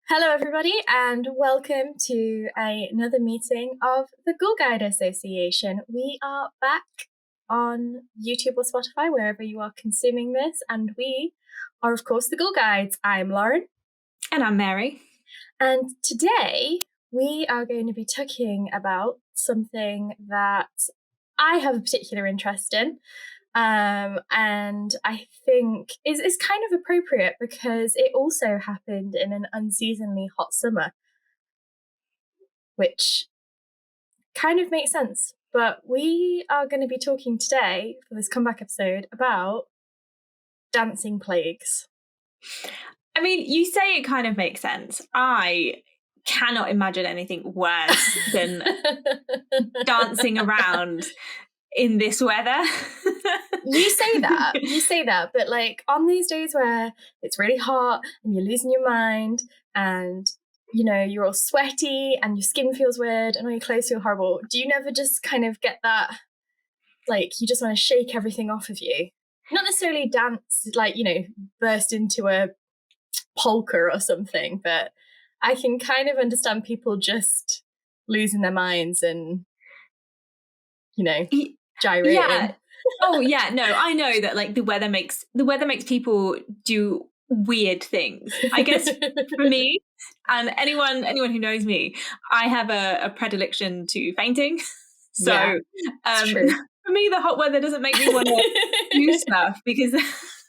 Hello, everybody, and welcome to another meeting of the Ghoul Guides Association. We are back on YouTube or Spotify, wherever you are consuming this, and we are, of course, the Ghoul Guides. I'm Lauren. And I'm Mary. And today we are going to be talking about something that I have a particular interest in. And I think is kind of appropriate because it also happened in an unseasonably hot summer, which kind of makes sense. But we are going to be talking today for this comeback episode about dancing plagues. I mean, you say it kind of makes sense. I cannot imagine anything worse than dancing around in this weather. You say that, but like on these days where it's really hot and you're losing your mind and you know you're all sweaty and your skin feels weird and all your clothes feel horrible, do you never just kind of get that, like, you just want to shake everything off of you? Not necessarily dance, like, you know, burst into a polka or something, but I can kind of understand people just losing their minds and, you know, gyrating. Yeah. Oh yeah, no, I know that like the weather makes people do weird things. I guess for me and anyone who knows me, I have a predilection to fainting. So for me, the hot weather doesn't make me want to do stuff because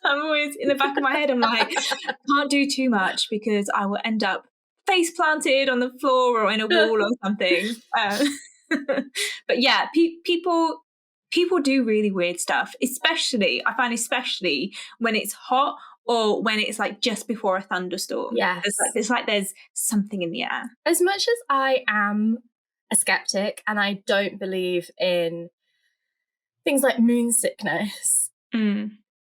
I'm always in the back of my head. I'm like, I can't do too much because I will end up face planted on the floor or in a wall or something. But yeah, people do really weird stuff, especially when it's hot or when it's like just before a thunderstorm. Yes. It's like there's something in the air. As much as I am a skeptic and I don't believe in things like moon sickness,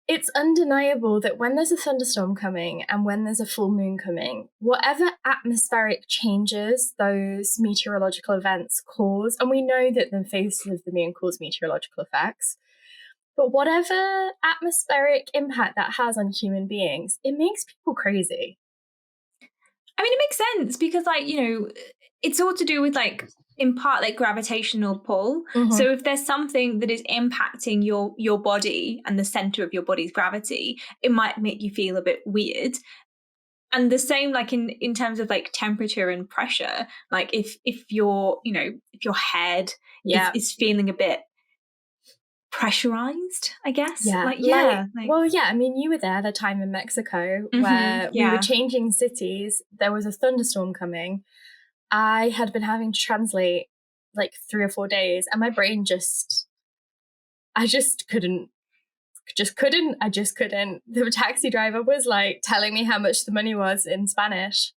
it's undeniable that when there's a thunderstorm coming and when there's a full moon coming, whatever atmospheric changes those meteorological events cause, and we know that the phases of the moon cause meteorological effects, but whatever atmospheric impact that has on human beings, it makes people crazy. I mean, it makes sense because, like, you know, it's all to do with, like, in part, like, gravitational pull. So if there's something that is impacting your body and the center of your body's gravity, it might make you feel a bit weird. And the same, like, in terms of, like, temperature and pressure, like, if your head is feeling a bit pressurized, I guess. Well, yeah, I mean, you were there the time in Mexico where we were changing cities. There was a thunderstorm coming. I had been having to translate like 3 or 4 days, and my brain I just couldn't. The taxi driver was like telling me how much the money was in Spanish,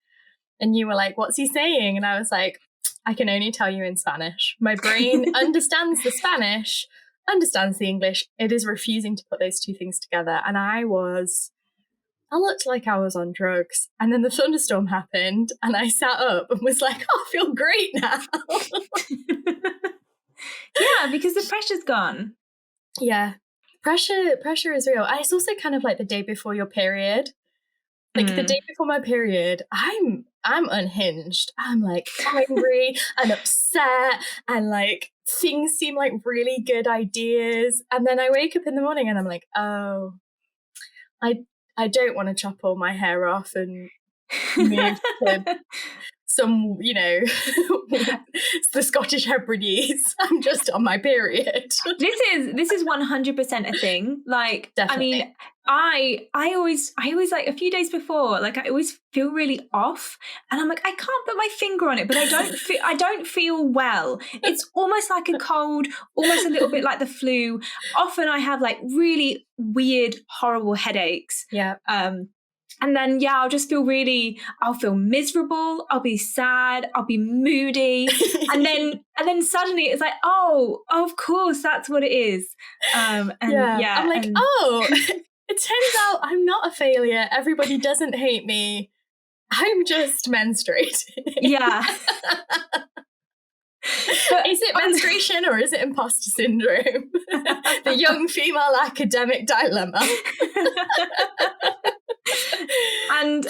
and you were like, "What's he saying?" And I was like, "I can only tell you in Spanish. My brain understands the Spanish, understands the English. It is refusing to put those two things together." And I looked like I was on drugs. And then the thunderstorm happened and I sat up and was like, oh, I feel great now. Yeah, because the pressure's gone. Yeah. Pressure is real. And it's also kind of like the day before your period. Like the day before my period, I'm unhinged. I'm like angry and upset and like things seem like really good ideas. And then I wake up in the morning and I'm like, oh, I don't want to chop all my hair off and move to some, you know, the Scottish Hebrides. I'm just on my period. This is 100% a thing. Like, definitely. I mean, I always like a few days before, like I always feel really off, and I'm like, I can't put my finger on it, but I don't feel well. It's almost like a cold, almost a little bit like the flu. Often I have like really weird, horrible headaches. Yeah. And then, I'll feel miserable. I'll be sad. I'll be moody. and then suddenly it's like, oh, of course, that's what it is. I'm like, oh, it turns out I'm not a failure. Everybody doesn't hate me. I'm just menstruating. Yeah. But is it menstruation or is it imposter syndrome? The young female academic dilemma. And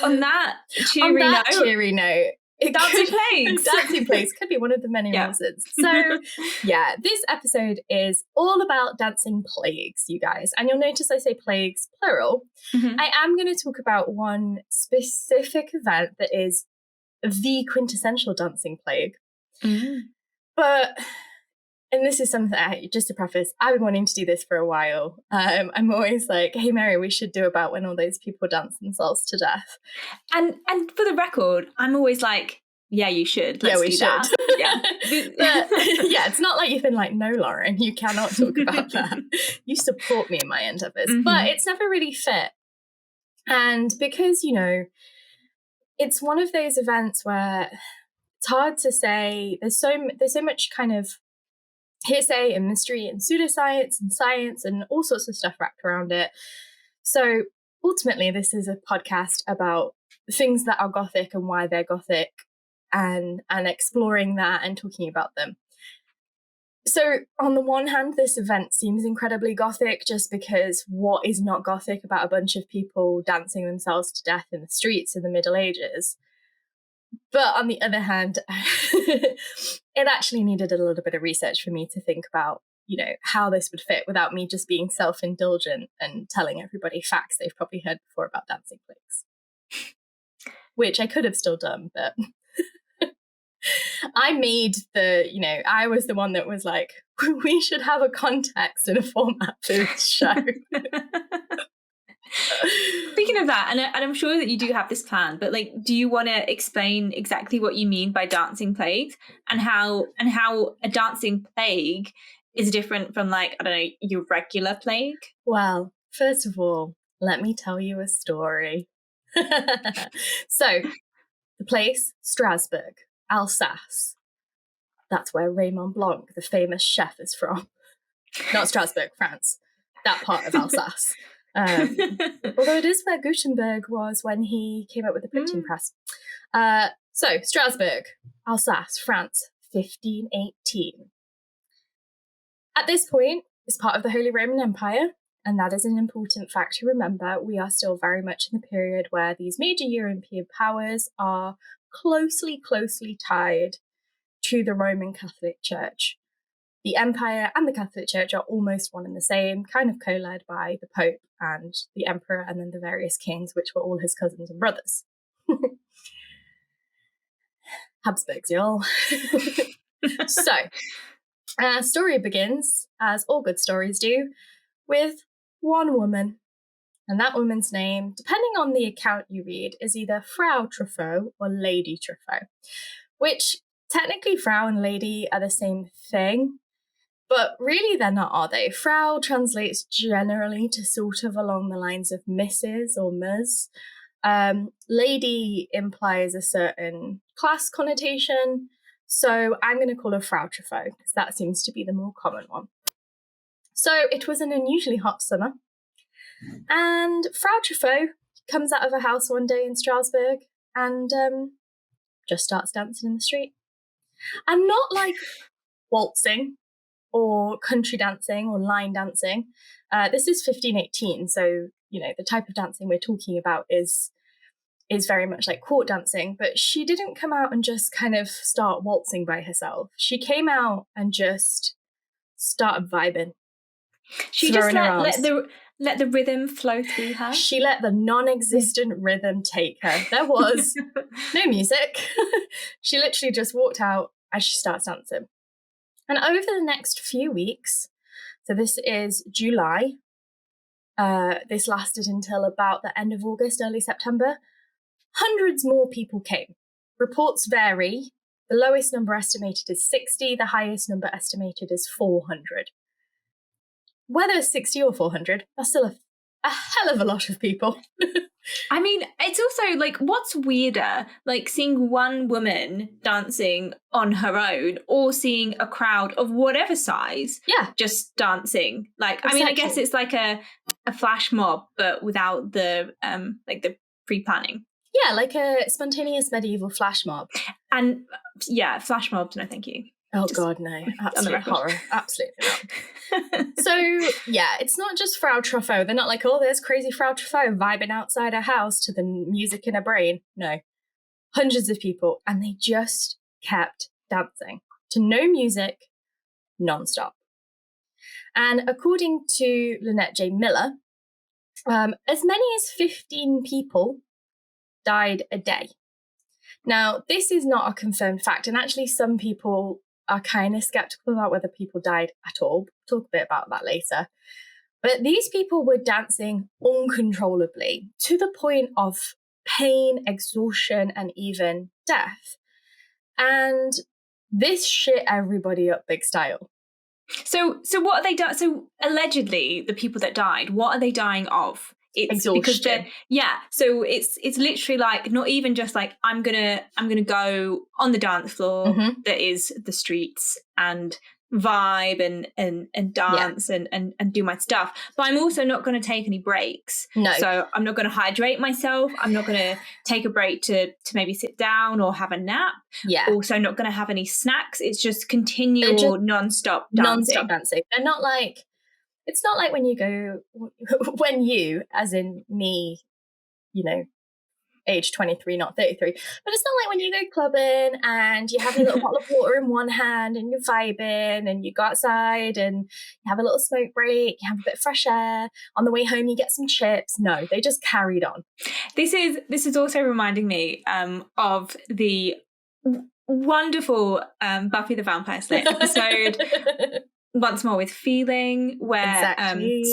on that cheery note, dancing plagues. Dancing plagues could be one of the many reasons. So, yeah, this episode is all about dancing plagues, you guys. And you'll notice I say plagues, plural. Mm-hmm. I am going to talk about one specific event that is the quintessential dancing plague. But, and this is something just to preface, I've been wanting to do this for a while. I'm always like, hey, Mary, we should do about when all those people dance themselves to death. And for the record, I'm always like, yeah, you should. Let's do that. Yeah. But, yeah, it's not like you've been like, no, Lauren, you cannot talk about that. You support me in my endeavours. Mm-hmm. But it's never really fit. And because, you know, it's one of those events where it's hard to say, there's so much kind of hearsay and mystery and pseudoscience and science and all sorts of stuff wrapped around it. So ultimately, this is a podcast about things that are Gothic and why they're Gothic and exploring that and talking about them. So on the one hand, this event seems incredibly Gothic just because what is not Gothic about a bunch of people dancing themselves to death in the streets in the Middle Ages? But on the other hand, it actually needed a little bit of research for me to think about, you know, how this would fit without me just being self-indulgent and telling everybody facts they've probably heard before about dancing plagues. Which I could have still done, but I made I was the one that was like, we should have a context and a format for this show. Speaking of that, and I'm sure that you do have this plan, but like, do you want to explain exactly what you mean by dancing plagues and how a dancing plague is different from, like, I don't know, your regular plague? Well, first of all, let me tell you a story. So, the place, Strasbourg, Alsace. That's where Raymond Blanc, the famous chef, is from. Not Strasbourg, France. That part of Alsace. Although it is where Gutenberg was when he came up with the printing press. So, Strasbourg, Alsace, France, 1518. At this point, it's part of the Holy Roman Empire, and that is an important fact to remember. We are still very much in the period where these major European powers are closely tied to the Roman Catholic Church. The Empire and the Catholic Church are almost one and the same, kind of co-led by the Pope and the Emperor and then the various kings, which were all his cousins and brothers. Habsburgs, y'all. So, story begins, as all good stories do, with one woman. And that woman's name, depending on the account you read, is either Frau Truffaut or Lady Truffaut, which technically Frau and Lady are the same thing. But really they're not, are they? Frau translates generally to sort of along the lines of Mrs. or Ms. Lady implies a certain class connotation. So I'm going to call her Frau Truffaut because that seems to be the more common one. So it was an unusually hot summer. And Frau Truffaut comes out of her house one day in Strasbourg and just starts dancing in the street. And not like waltzing or country dancing or line dancing. This is 1518, so, you know, the type of dancing we're talking about is very much like court dancing, but she didn't come out and just kind of start waltzing by herself. She came out and just started vibing. She just let the rhythm flow through her. She let the non-existent rhythm take her. There was no music. She literally just walked out as she starts dancing. And over the next few weeks, so this is July, this lasted until about the end of August, early September, hundreds more people came. Reports vary. The lowest number estimated is 60. The highest number estimated is 400. Whether it's 60 or 400, that's still a hell of a lot of people. I mean, it's also like, what's weirder, like seeing one woman dancing on her own or seeing a crowd of whatever size just dancing? Like, exactly. I mean, I guess it's like a flash mob, but without the the pre-planning. Yeah, like a spontaneous medieval flash mob. And yeah, flash mobs, no thank you. Oh God, no. Absolute horror. Absolutely not. So, yeah, it's not just Frau Truffaut. They're not like, oh, there's crazy Frau Truffaut vibing outside her house to the music in her brain. No. Hundreds of people. And they just kept dancing to no music, non-stop. And according to Lynette J. Miller, as many as 15 people died a day. Now, this is not a confirmed fact. And actually, some people are kind of skeptical about whether people died at all. We'll talk a bit about that later. But these people were dancing uncontrollably to the point of pain, exhaustion, and even death. And this shit everybody up big style. So what are they doing? So allegedly, the people that died, what are they dying of? It's exhaustion. Because so it's literally like not even just like I'm gonna go on the dance floor that is the streets and vibe and dance and do my stuff, but I'm also not going to take any breaks. No. So I'm not going to hydrate myself. I'm not going to take a break to maybe sit down or have a nap. Yeah. Also not going to have any snacks. It's just continual non-stop dancing. They're not like, it's not like when you go, when you, as in me, you know, age 23, not 33, but it's not like when you go clubbing and you have a little bottle of water in one hand and you're vibing and you go outside and you have a little smoke break, you have a bit of fresh air, on the way home you get some chips. No, they just carried on. This is also reminding me of the wonderful Buffy the Vampire Slayer episode Once More with Feeling, where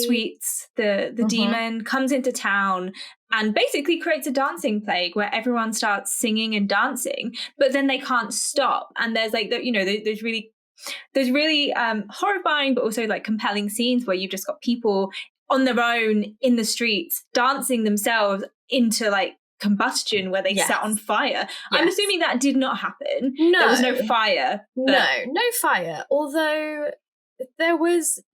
Sweets, the demon, comes into town and basically creates a dancing plague where everyone starts singing and dancing, but then they can't stop. And there's like, there's really horrifying, but also like compelling scenes where you've just got people on their own in the streets dancing themselves into like combustion where they set on fire. Yes. I'm assuming that did not happen. No. There was no fire. No fire. Although there was,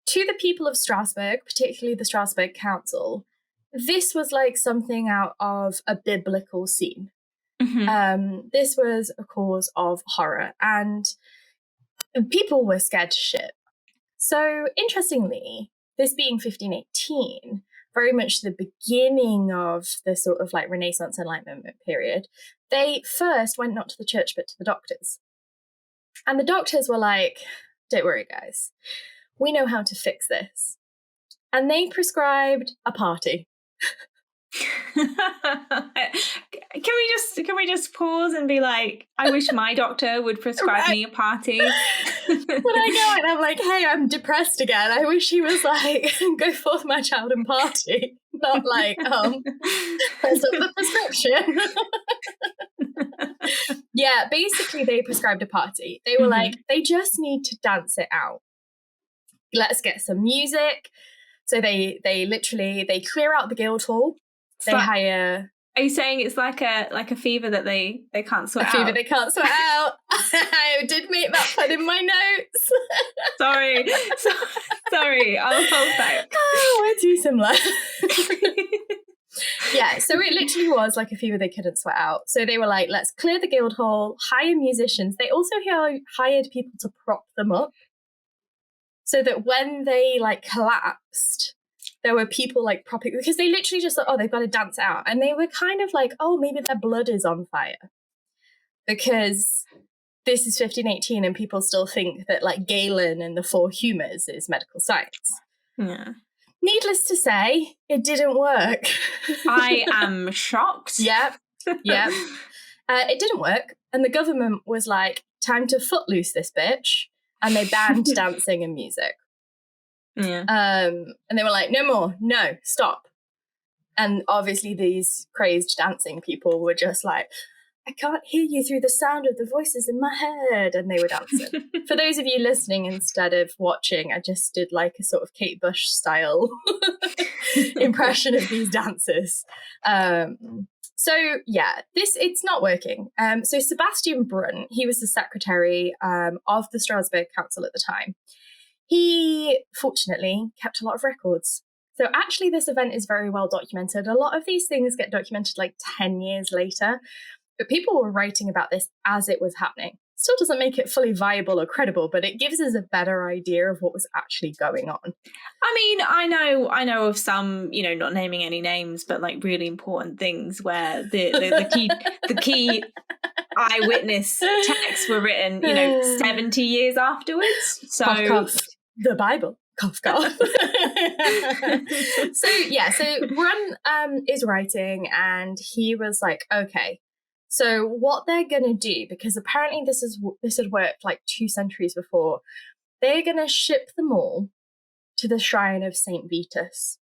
to the people of Strasbourg, particularly the Strasbourg Council, this was like something out of a biblical scene. This was a cause of horror and people were scared to shit. So interestingly, this being 1518, very much the beginning of the sort of like Renaissance Enlightenment period, they first went not to the church but to the doctors. And the doctors were like, don't worry, guys. We know how to fix this. And they prescribed a party. Can we just pause and be like, I wish my doctor would prescribe me a party. When I go and I'm like, hey, I'm depressed again. I wish he was like, go forth, my child, and party. Not like, there's up the prescription. Yeah, basically they prescribed a party. They were like, they just need to dance it out. Let's get some music. So they clear out the Guildhall. They hire. Are you saying it's like a fever that they can't sort out? A fever they can't sort out. I did make that pun in my notes. Sorry. I'll hold back. Oh, we're too similar. Yeah, so it literally was like a fever they couldn't sweat out. So they were like, let's clear the Guildhall, hire musicians. They also hired people to prop them up so that when they like collapsed, there were people like propping, because they literally just thought, oh, they've got to dance out. And they were kind of like, oh, maybe their blood is on fire because this is 1518 and people still think that like Galen and the four humours is medical science. Yeah. Needless to say, it didn't work. I am shocked. Yep. It didn't work. And the government was like, time to footloose this bitch. And they banned dancing and music. Yeah. And they were like, no more. No, stop. And obviously these crazed dancing people were just like, I can't hear you through the sound of the voices in my head. And they were dancing. For those of you listening instead of watching, I just did like a sort of Kate Bush style impression of these dancers. So yeah, it's not working. So Sebastian Brunn, he was the secretary of the Strasbourg Council at the time. He fortunately kept a lot of records. So actually this event is very well documented. A lot of these things get documented like 10 years later. But people were writing about this as it was happening. Still doesn't make it fully viable or credible, but it gives us a better idea of what was actually going on. I mean, I know of some, you know, not naming any names, but like really important things where the key eyewitness texts were written, you know, 70 years afterwards. So cough, cough. The Bible. Cough, cough. So Brun is writing, and he was like, okay, so what they're going to do, because apparently this had worked like 2 centuries before, they're going to ship them all to the shrine of Saint Vitus.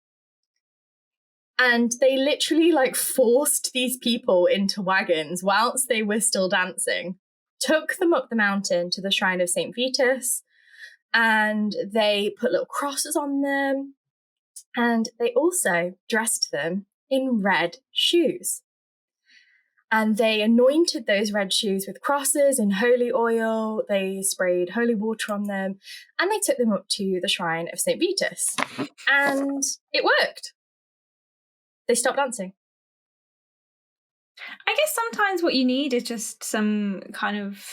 And they literally like forced these people into wagons whilst they were still dancing, took them up the mountain to the shrine of Saint Vitus, and they put little crosses on them, and they also dressed them in red shoes. And they anointed those red shoes with crosses and holy oil. They sprayed holy water on them, and they took them up to the shrine of St. Vitus. And it worked. They stopped dancing. I guess sometimes what you need is just some kind of,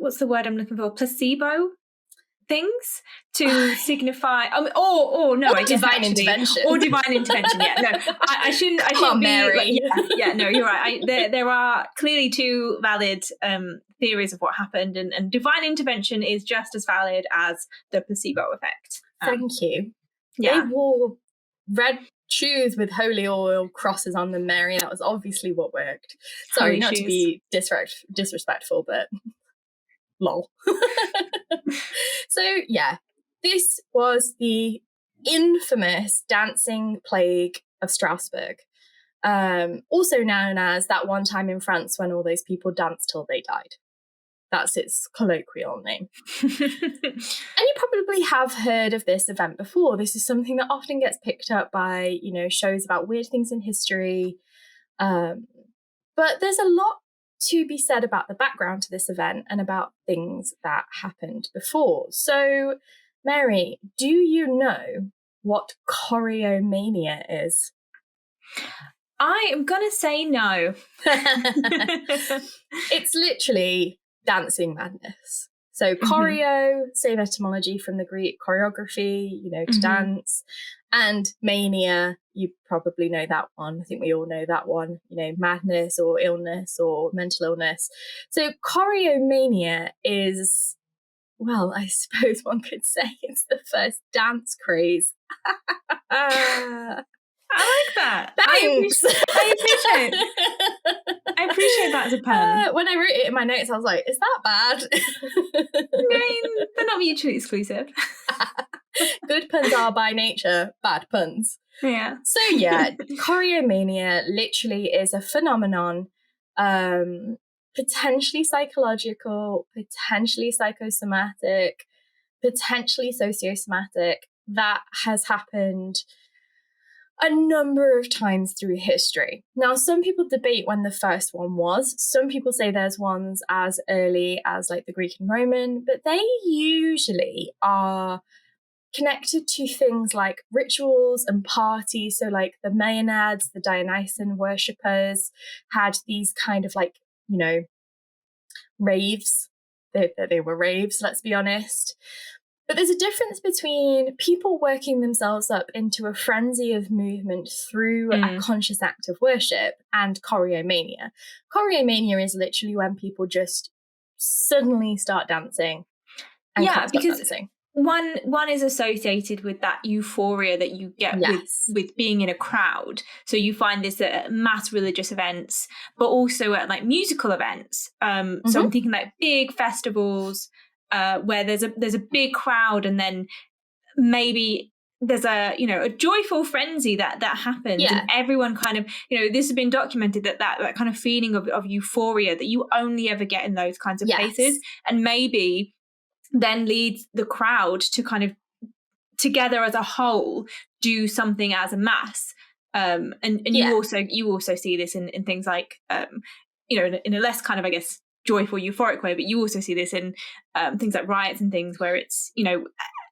what's the word I'm looking for? Placebo things to signify, or divine intervention. Or divine intervention. Yeah, no, I shouldn't. I shouldn't be. Mary. Like, no, you're right. There are clearly 2 valid theories of what happened, and divine intervention is just as valid as the placebo effect. Thank you. Yeah. They wore red shoes with holy oil crosses on them, Mary. That was obviously what worked. Sorry, Holy not shoes. to be disrespectful, but lol. So yeah, this was the infamous dancing plague of Strasbourg, also known as that one time in France when all those people danced till they died. That's its colloquial name. And you probably have heard of this event before. This is something that often gets picked up by, you know, shows about weird things in history. But there's a lot to be said about the background to this event and about things that happened before. So, Mary, do you know what choreomania is? I am going to say no. It's literally dancing madness. So choreo, same etymology from the Greek choreography, you know, to dance. And mania, you probably know that one. I think we all know that one, you know, madness or illness or mental illness. So choreomania is, well, I suppose one could say it's the first dance craze. I like that. Thanks. I appreciate that as a pun. When I wrote it in my notes, I was like, is that bad? I mean, they're not mutually exclusive. Good puns are by nature bad puns. Yeah. So yeah, choreomania literally is a phenomenon, potentially psychological, potentially psychosomatic, potentially sociosomatic, that has happened a number of times through history. Now, some people debate when the first one was. Some people say there's ones as early as like the Greek and Roman, but they usually are connected to things like rituals and parties. So like the Maenads, the Dionysian worshippers, had these kind of like, you know, raves. They were raves, let's be honest. But there's a difference between people working themselves up into a frenzy of movement through a conscious act of worship and choreomania. Choreomania is literally when people just suddenly start dancing and can't stop dancing. One is associated with that euphoria that you get with being in a crowd. So you find this at mass religious events, but also at like musical events. So I'm thinking like big festivals, where there's a big crowd, and then maybe there's a joyful frenzy that happens, and everyone kind of, this has been documented that kind of feeling of euphoria that you only ever get in those kinds of places, and maybe then leads the crowd to kind of together as a whole do something as a mass, and you also see this in things like in a less kind of, I guess, joyful, euphoric way, but you also see this in things like riots and things where it's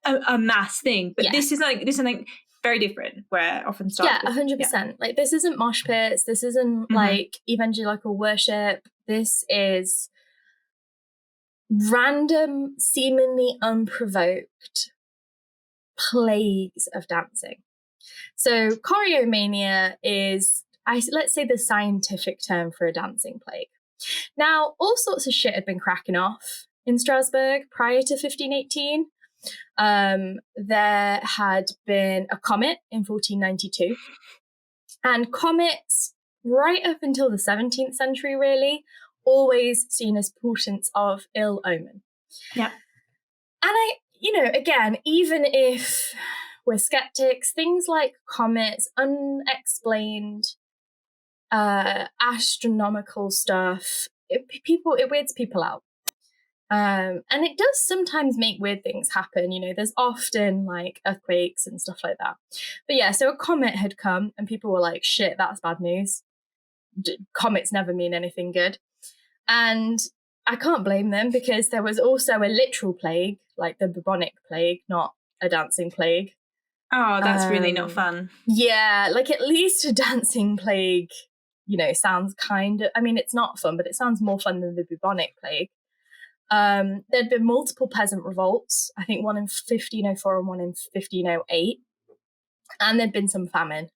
a mass thing. But this is something very different, where it often starts. Yeah, 100%. Like, this isn't mosh pits. This isn't like evangelical worship. This is random, seemingly unprovoked plagues of dancing. So choreomania is, let's say, the scientific term for a dancing plague. Now, all sorts of shit had been cracking off in Strasbourg prior to 1518. There had been a comet in 1492. And comets, right up until the 17th century, really, always seen as portents of ill omen. Yeah. And again, even if we're skeptics, things like comets, unexplained astronomical stuff, it weirds people out. And it does sometimes make weird things happen. There's often like earthquakes and stuff like that. But yeah, so a comet had come and people were like, shit, that's bad news. Comets never mean anything good. And I can't blame them, because there was also a literal plague, like the bubonic plague, not a dancing plague. Oh, that's really not fun. Yeah, like at least a dancing plague, sounds kind of, I mean, it's not fun, but it sounds more fun than the bubonic plague. There'd been multiple peasant revolts, I think one in 1504 and one in 1508. And there'd been some famine.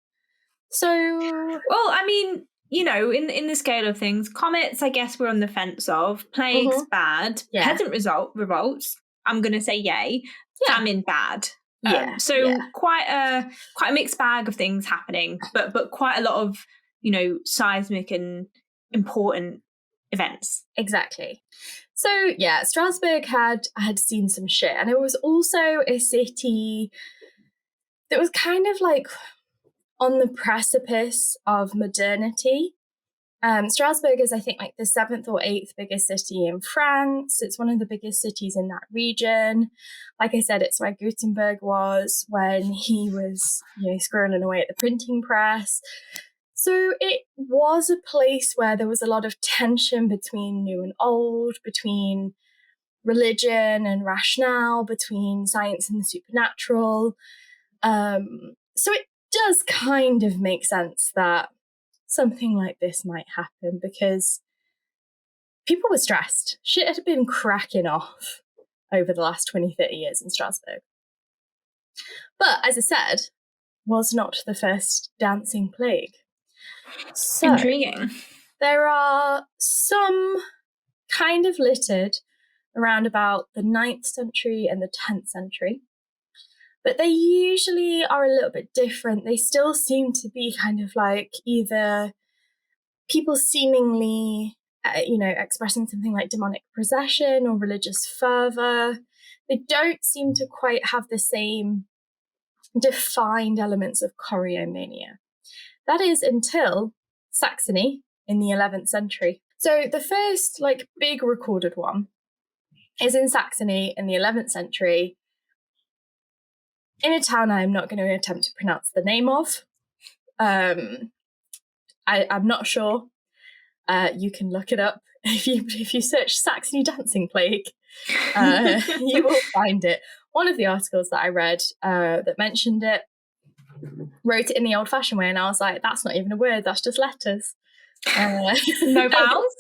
So... Well, I mean, in the scale of things, comets, I guess we're on the fence of. Plagues, bad. Yeah. Peasant revolts, I'm going to say yay. Yeah. Famine, bad. Quite a mixed bag of things happening, but quite a lot of, seismic and important events. Exactly. So yeah, Strasbourg had seen some shit, and it was also a city that was kind of like on the precipice of modernity. Strasbourg is, I think, like the 7th or 8th biggest city in France. It's one of the biggest cities in that region. Like I said, it's where Gutenberg was when he was, squirreling away at the printing press. So it was a place where there was a lot of tension between new and old, between religion and rationale, between science and the supernatural. So it does kind of make sense that something like this might happen, because people were stressed. Shit had been cracking off over the last 20, 30 years in Strasbourg. But as I said, was not the first dancing plague. So, intriguing. There are some kind of littered around about the 9th century and the 10th century. But they usually are a little bit different. They still seem to be kind of like either people seemingly, expressing something like demonic possession or religious fervor. They don't seem to quite have the same defined elements of choreomania. That is until Saxony in the 11th century. So the first big recorded one is in Saxony in the 11th century, in a town I'm not going to attempt to pronounce the name of. I'm not sure. You can look it up. If you search Saxony dancing plague, you will find it. One of the articles that I read that mentioned it wrote it in the old-fashioned way, and I was like, that's not even a word, that's just letters. No vowels?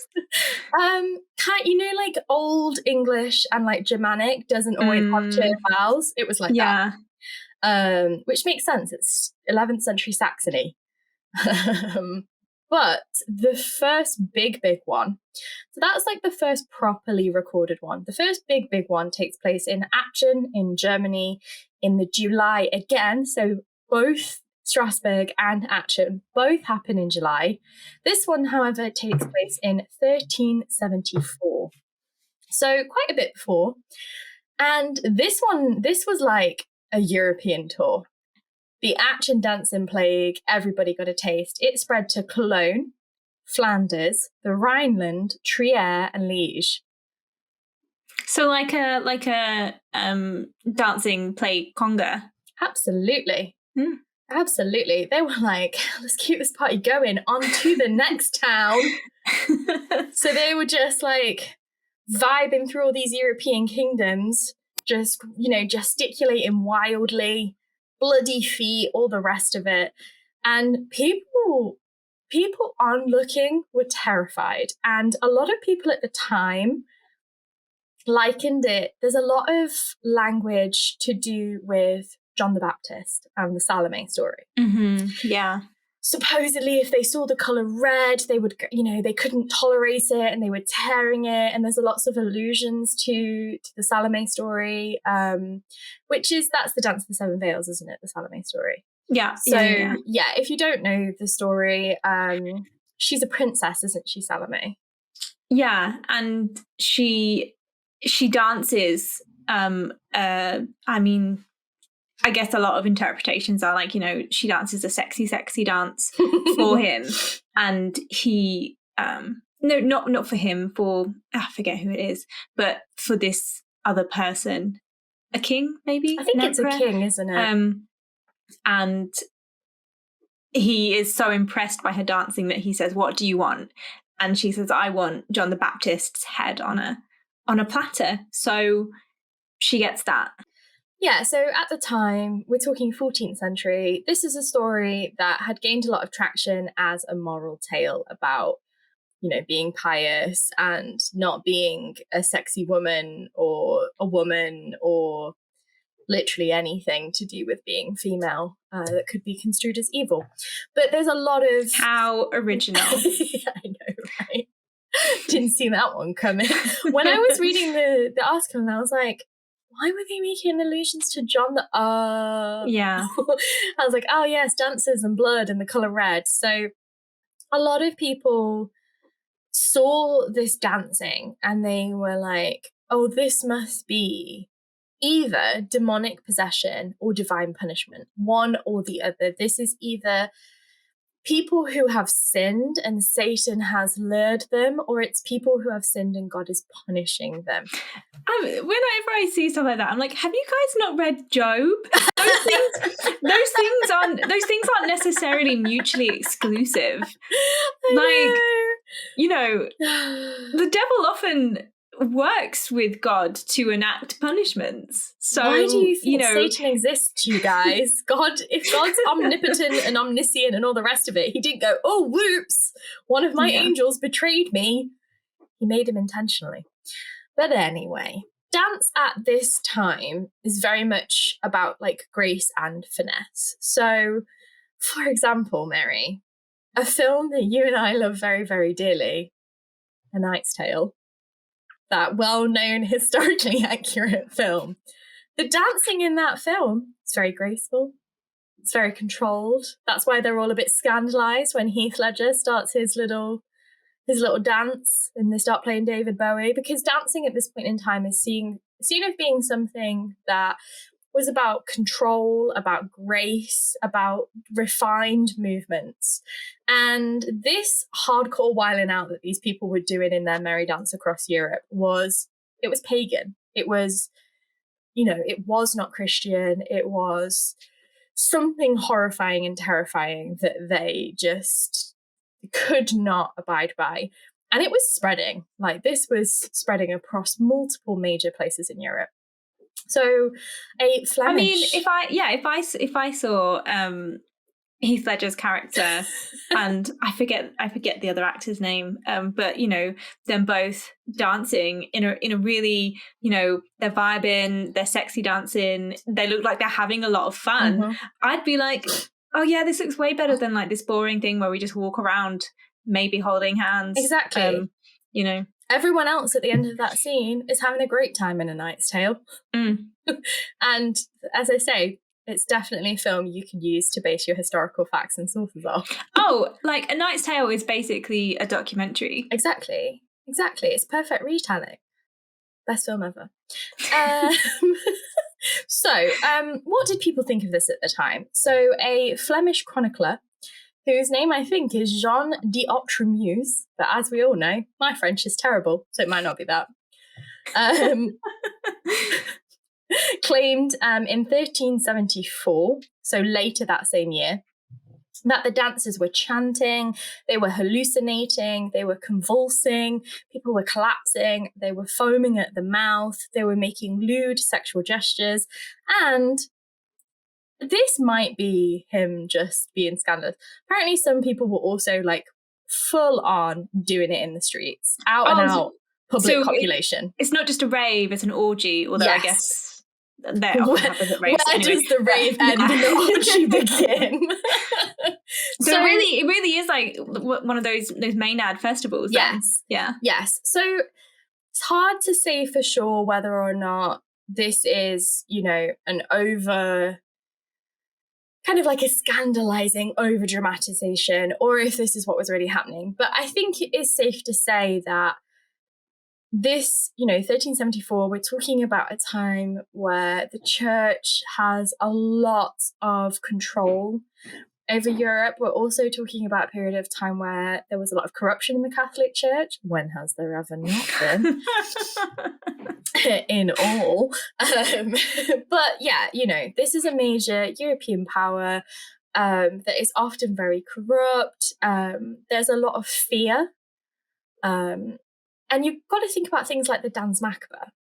Like Old English and like Germanic doesn't always have clear vowels. It was like that. Which makes sense. It's 11th century Saxony. But the first big one, so that's like the first properly recorded one. The first big one takes place in Aachen in Germany in the July again. So both Strasbourg and Aachen both happen in July. This one, however, takes place in 1374. So quite a bit before. And this was like a European tour. The Aachen dancing plague, everybody got a taste. It spread to Cologne, Flanders, the Rhineland, Trier, and Liège. So like a dancing plague conga. Absolutely. Absolutely. They were like, let's keep this party going on to the next town. So they were just like vibing through all these European kingdoms, just, gesticulating wildly. bloody feet, all the rest of it. And people onlooking were terrified. And a lot of people at the time likened it. There's a lot of language to do with John the Baptist and the Salome story. Yeah. Supposedly, if they saw the color red, they would, they couldn't tolerate it and they were tearing it. And there's lots of allusions to the Salome story, that's the Dance of the Seven Veils, isn't it? The Salome story. Yeah. So, if you don't know the story, she's a princess, isn't she, Salome? Yeah, and she dances. I guess a lot of interpretations are like, she dances a sexy dance for him, and he no, not for him, for I forget who it is, but for this other person, a king maybe. I think it's a king, isn't it? And he is so impressed by her dancing that he says, "What do you want?" And she says, "I want John the Baptist's head on a platter." So she gets that. Yeah, so at the time, we're talking 14th century, this is a story that had gained a lot of traction as a moral tale about, being pious and not being a sexy woman or a woman or literally anything to do with being female that could be construed as evil. But there's a lot of... How original. Yeah, I know, right? Didn't see that one coming. When I was reading the article, and I was like, why were they making allusions to John the... Yeah. I was like, oh yes, dances and blood and the colour red. So a lot of people saw this dancing and they were like, oh, this must be either demonic possession or divine punishment, one or the other. This is either people who have sinned and Satan has lured them, or it's people who have sinned and God is punishing them. Whenever I see stuff like that, I'm like, have you guys not read Job? Those things aren't necessarily mutually exclusive. The devil often works with God to enact punishments. So why do you think Satan exists, you guys? If God's omnipotent and omniscient and all the rest of it, he didn't go, oh, whoops, one of my angels betrayed me. He made him intentionally. But anyway, dance at this time is very much about like grace and finesse. So, for example, Mary, a film that you and I love very, very dearly, A Knight's Tale, that well-known, historically accurate film. The dancing in that film is very graceful. It's very controlled. That's why they're all a bit scandalized when Heath Ledger starts his little dance and they start playing David Bowie, because dancing at this point in time is seen as being something that was about control, about grace, about refined movements. And this hardcore whiling out that these people were doing in their merry dance across Europe was pagan. It was, it was not Christian. It was something horrifying and terrifying that they just could not abide by. And it was spreading. Like, this was spreading across multiple major places in Europe. So a Flemish... I mean, if I saw Heath Ledger's character and I forget the other actor's name, but them both dancing in a really, they're vibing, they're sexy dancing, they look like they're having a lot of fun. Mm-hmm. I'd be like, oh yeah, this looks way better than like this boring thing where we just walk around maybe holding hands. Exactly. Everyone else at the end of that scene is having a great time in A Knight's Tale. Mm. And as I say, it's definitely a film you can use to base your historical facts and sources off. Oh, like A Knight's Tale is basically a documentary. Exactly. It's perfect retelling. Best film ever. So, what did people think of this at the time? So, a Flemish chronicler, whose name I think is Jean d'Otremuse, but as we all know, my French is terrible, so it might not be that, claimed in 1374, so later that same year, that the dancers were chanting, they were hallucinating, they were convulsing, people were collapsing, they were foaming at the mouth, they were making lewd sexual gestures, and this might be him just being scandalous. Apparently some people were also like full on doing it in the streets, out and out public copulation. It's not just a rave, it's an orgy, although I guess that often happens at raves. Where anyway. does the rave end and the orgy begin? So it really is like one of those Maynard festivals. Yes. Then. Yes. So it's hard to say for sure whether or not this is, you know, an over, kind of like a scandalizing over dramatization, or if this is what was really happening. But I think it is safe to say that this, you know, 1374, we're talking about a time where the church has a lot of control over Europe. We're also talking about a period of time where there was a lot of corruption in the Catholic Church. When has there ever not been? In all. But yeah, you know, this is a major European power that is often very corrupt. There's a lot of fear. And you've got to think about things like the Danse Macabre.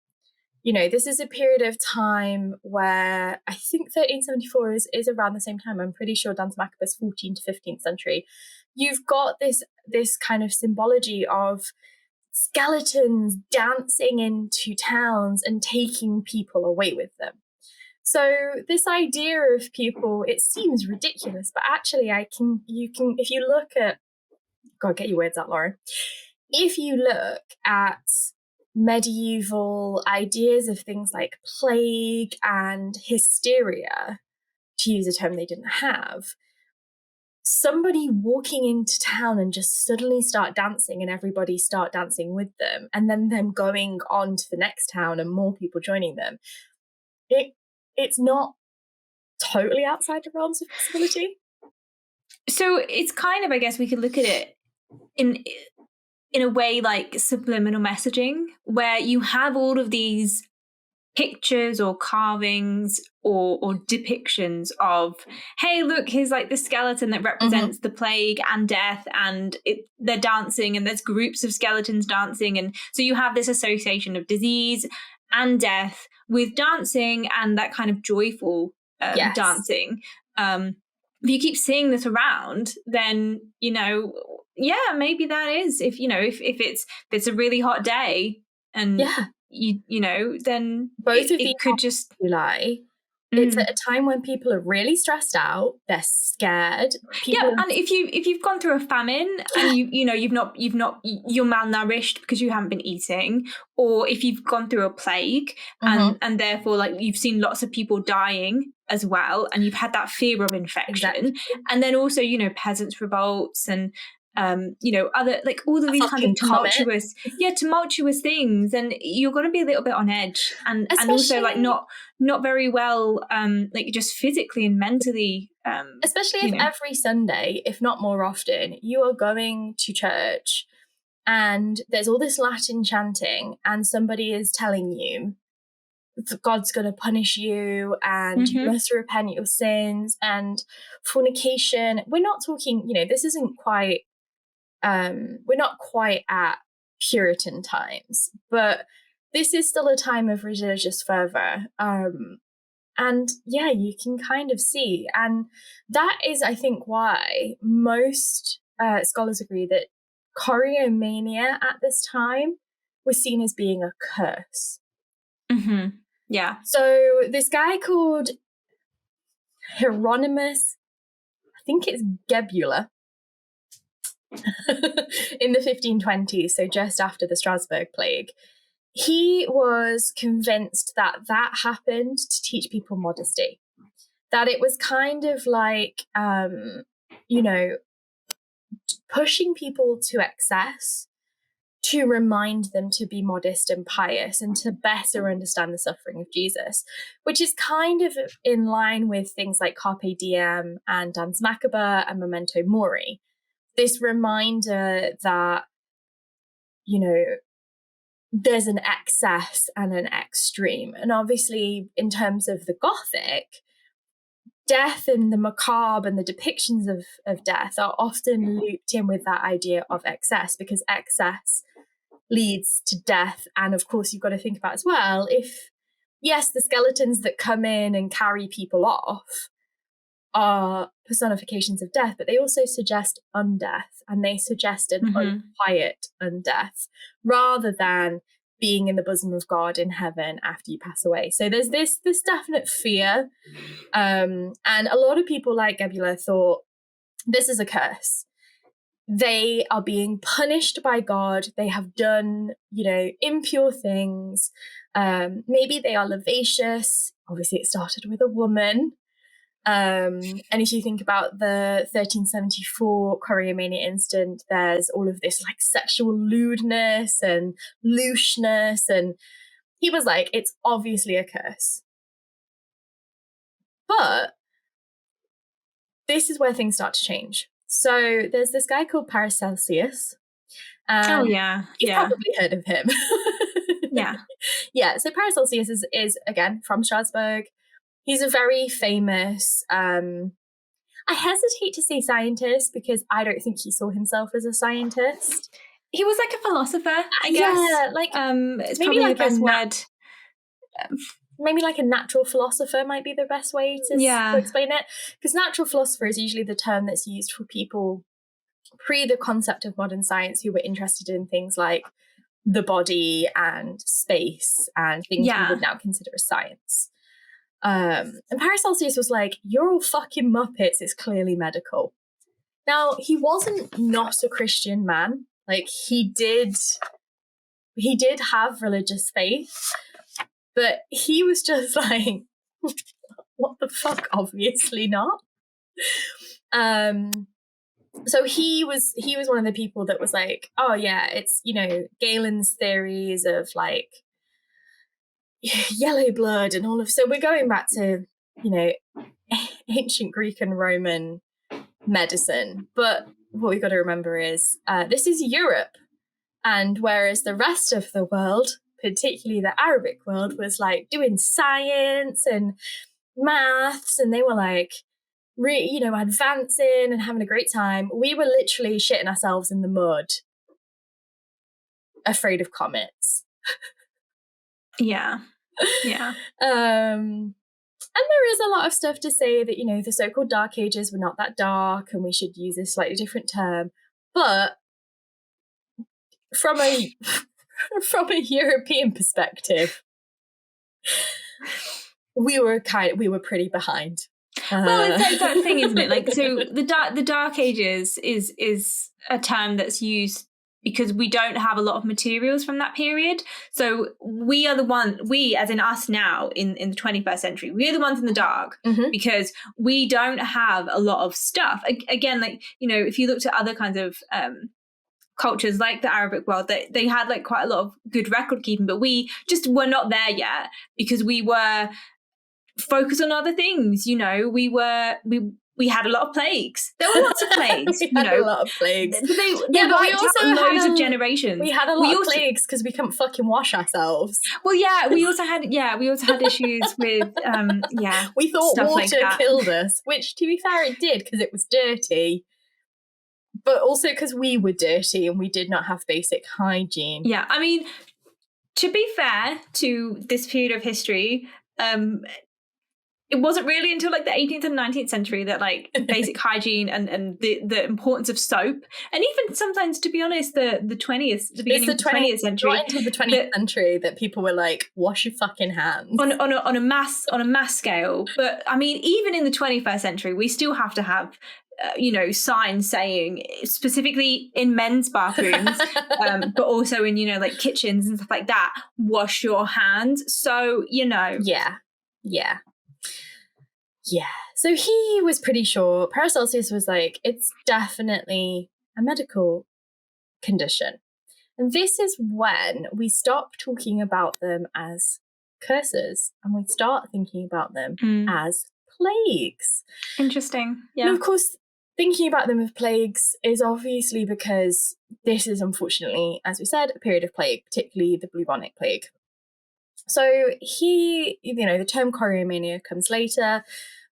You know, this is a period of time where I think 1374 is around the same time. I'm pretty sure Danse Macabre is 14th to 15th century. You've got this kind of symbology of skeletons dancing into towns and taking people away with them. So this idea of people, it seems ridiculous, but actually you can, if you look at, God, get your words out, Lauren. If you look at medieval ideas of things like plague and hysteria, to use a term they didn't have, somebody walking into town and just suddenly start dancing and everybody start dancing with them, and then them going on to the next town and more people joining them, it's not totally outside the realms of possibility. So it's kind of, I guess we could look at it in a way like subliminal messaging, where you have all of these pictures or carvings or depictions of, hey, look, here's like the skeleton that represents the plague and death, and they're dancing, and there's groups of skeletons dancing, and so you have this association of disease and death with dancing and that kind of joyful dancing. If you keep seeing this around, then, you know, yeah, maybe that is, if it's a really hot day and you know, then both of these could just July. It's at a time when people are really stressed out, they're scared. And if you've gone through a famine and you're malnourished because you haven't been eating, or if you've gone through a plague and therefore like you've seen lots of people dying as well, and you've had that fear of infection, and then also, you know, peasants' revolts and you know, other, like all of these kind of tumultuous things, and you're going to be a little bit on edge, and also like not very well, like just physically and mentally. Especially if every Sunday, if not more often, you are going to church and there's all this Latin chanting and somebody is telling you that God's going to punish you and you must repent your sins and fornication. We're not talking, you know, this isn't quite, we're not quite at Puritan times, but this is still a time of religious fervor. And yeah, you can kind of see. And that is, I think, why most scholars agree that choreomania at this time was seen as being a curse. Yeah. So this guy called Hieronymus, I think it's Gebula, in the 1520s, so just after the Strasbourg plague, he was convinced that happened to teach people modesty, that it was kind of like, you know, pushing people to excess to remind them to be modest and pious and to better understand the suffering of Jesus, which is kind of in line with things like Carpe Diem and Danse Macabre and Memento Mori. This reminder that, you know, there's an excess and an extreme. And obviously, in terms of the Gothic, death and the macabre and the depictions of death are often looped in with that idea of excess, because excess leads to death. And of course, you've got to think about as well, if, yes, the skeletons that come in and carry people off, are personifications of death, but they also suggest undeath, and they suggest an unquiet undeath rather than being in the bosom of God in heaven after you pass away. So there's this definite fear. And a lot of people like Gebula thought this is a curse. They are being punished by God. They have done, impure things. Maybe they are lascivious. Obviously, it started with a woman. And if you think about the 1374 Choreomania incident, there's all of this like sexual lewdness and looseness. And he was like, it's obviously a curse. But this is where things start to change. So there's this guy called Paracelsus. Oh, yeah. You've probably heard of him. Yeah. Yeah. So Paracelsus is again, from Strasbourg. He's a very famous, I hesitate to say scientist because I don't think he saw himself as a scientist. He was like a philosopher, I guess. Yeah, like it's probably like the best word. Maybe like a natural philosopher might be the best way to explain it. Because natural philosopher is usually the term that's used for people pre the concept of modern science who were interested in things like the body and space and things we would now consider as science. And Paracelsus was like, you're all fucking muppets, it's clearly medical. Now, he wasn't not a Christian man. Like, he did have religious faith, but he was just like, what the fuck? Obviously not. So he was one of the people that was like, oh yeah, it's, Galen's theories of like yellow blood and all of, so we're going back to, ancient Greek and Roman medicine. But what we've got to remember is this is Europe. And whereas the rest of the world, particularly the Arabic world, was like doing science and maths, and they were like, advancing and having a great time, we were literally shitting ourselves in the mud, afraid of comets. Yeah. And there is a lot of stuff to say that, the so-called Dark Ages were not that dark and we should use a slightly different term. But from a European perspective, we were pretty behind. Well, it's like that thing, isn't it? Like, so the Dark Ages is a term that's used because we don't have a lot of materials from that period. So we as in us now in the 21st century, we're the ones in the dark because we don't have a lot of stuff. Again, like, if you looked at other kinds of cultures like the Arabic world, they had like quite a lot of good record keeping, but we just were not there yet because we were focused on other things. We had a lot of plagues. There were lots of plagues. We had a lot of plagues. But they also had loads of generations. We had a lot of plagues because we couldn't fucking wash ourselves. Well, yeah, we also had issues with we thought stuff water like that. killed us, which to be fair it did because it was dirty. But also because we were dirty and we did not have basic hygiene. Yeah, I mean, to be fair to this period of history, it wasn't really until like the 18th and 19th century that like basic hygiene and the importance of soap, and even sometimes, to be honest, the beginning of the 20th century, right into the 20th century, that people were like, wash your fucking hands on a mass scale. But I mean, even in the 21st century, we still have to have signs saying, specifically in men's bathrooms, but also in like kitchens and stuff like that, wash your hands. So Yeah. So he was pretty sure. Paracelsus was like, it's definitely a medical condition. And this is when we stop talking about them as curses and we start thinking about them as plagues. Interesting. Yeah. And of course, thinking about them as plagues is obviously because this is, unfortunately, as we said, a period of plague, particularly the bubonic plague. So the term Choreomania comes later,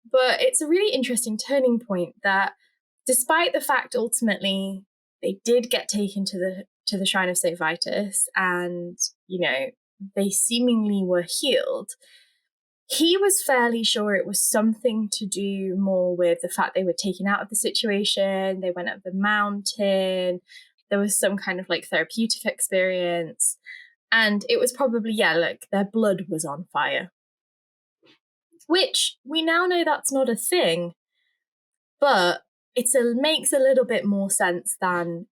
but it's a really interesting turning point that despite the fact ultimately they did get taken to the shrine of St. Vitus and, they seemingly were healed, He was fairly sure it was something to do more with the fact they were taken out of the situation. They went up the mountain. There was some kind of like therapeutic experience. And it was probably, like their blood was on fire. Which we now know that's not a thing. But it makes a little bit more sense than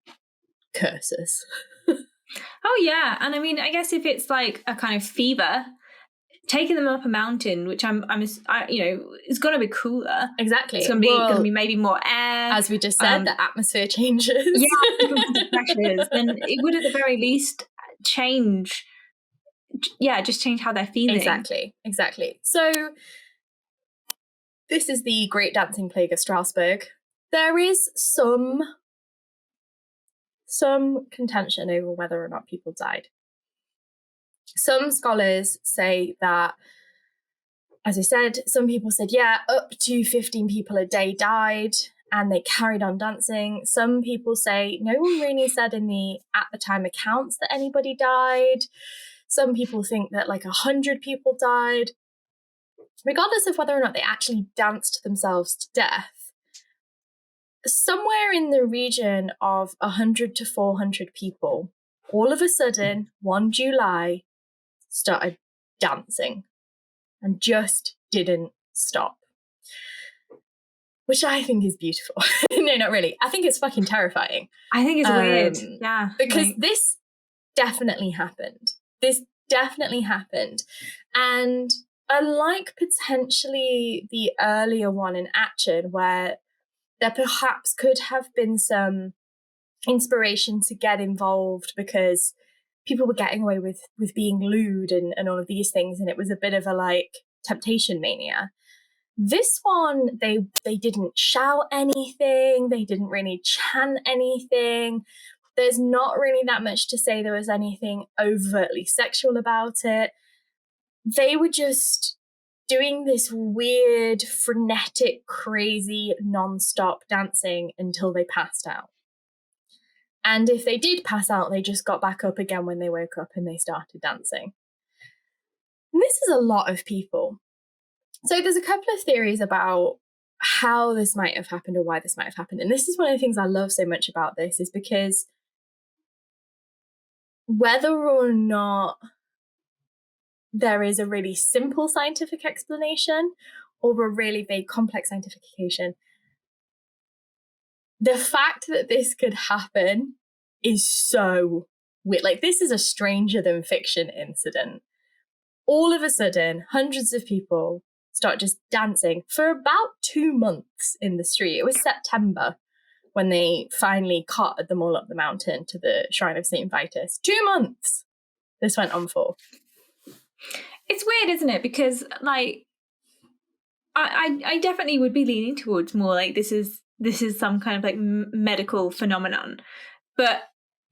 curses. Oh, yeah. And I mean, I guess if it's like a kind of fever, taking them up a mountain, which it's going to be cooler. Exactly. It's going to be maybe more air. As we just said, the atmosphere changes. Yeah, pressures. Then it would at the very least change. Yeah, just change how they're feeling. Exactly. So this is the Great Dancing Plague of Strasbourg. There is some contention over whether or not people died. Some scholars say that, as I said, some people said, up to 15 people a day died and they carried on dancing. Some people say no one really said in the at the time accounts that anybody died. Some people think that like 100 people died. Regardless of whether or not they actually danced themselves to death, somewhere in the region of 100 to 400 people, all of a sudden, 1 July, started dancing and just didn't stop. Which I think is beautiful. No, not really. I think it's fucking terrifying. I think it's weird. Yeah. Because this definitely happened. And unlike potentially the earlier one in Aachen, where there perhaps could have been some inspiration to get involved because people were getting away with being lewd and all of these things, and it was a bit of a like temptation mania. This one, they didn't shout anything, they didn't really chant anything. There's not really that much to say there was anything overtly sexual about it. They were just doing this weird, frenetic, crazy, non-stop dancing until they passed out. And if they did pass out, they just got back up again when they woke up and they started dancing. And this is a lot of people. So there's a couple of theories about how this might have happened or why this might have happened. And this is one of the things I love so much about this, is because whether or not there is a really simple scientific explanation or a really vague, complex scientific explanation, the fact that this could happen is so weird. Like, this is a stranger than fiction incident. All of a sudden, hundreds of people start just dancing for about 2 months in the street. It was September when they finally carted them all up the mountain to the Shrine of St. Vitus. 2 months this went on for. It's weird, isn't it? Because, like, I definitely would be leaning towards more like this is some kind of like medical phenomenon, but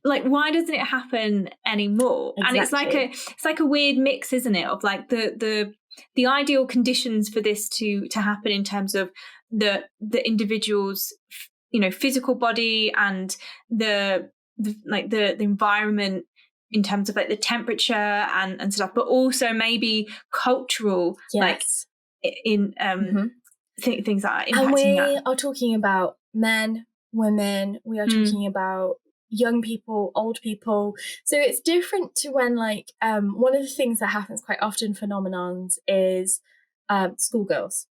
like, why doesn't it happen anymore? Exactly. And it's like a weird mix, isn't it, of like the ideal conditions for this to happen in terms of the individual's, you know, physical body and the environment in terms of like the temperature and stuff, but also maybe cultural, yes, like in things that are impacting and we that. are talking about men, women, we are talking about young people, old people. So it's different to when, like, one of the things that happens quite often, phenomenons, is schoolgirls,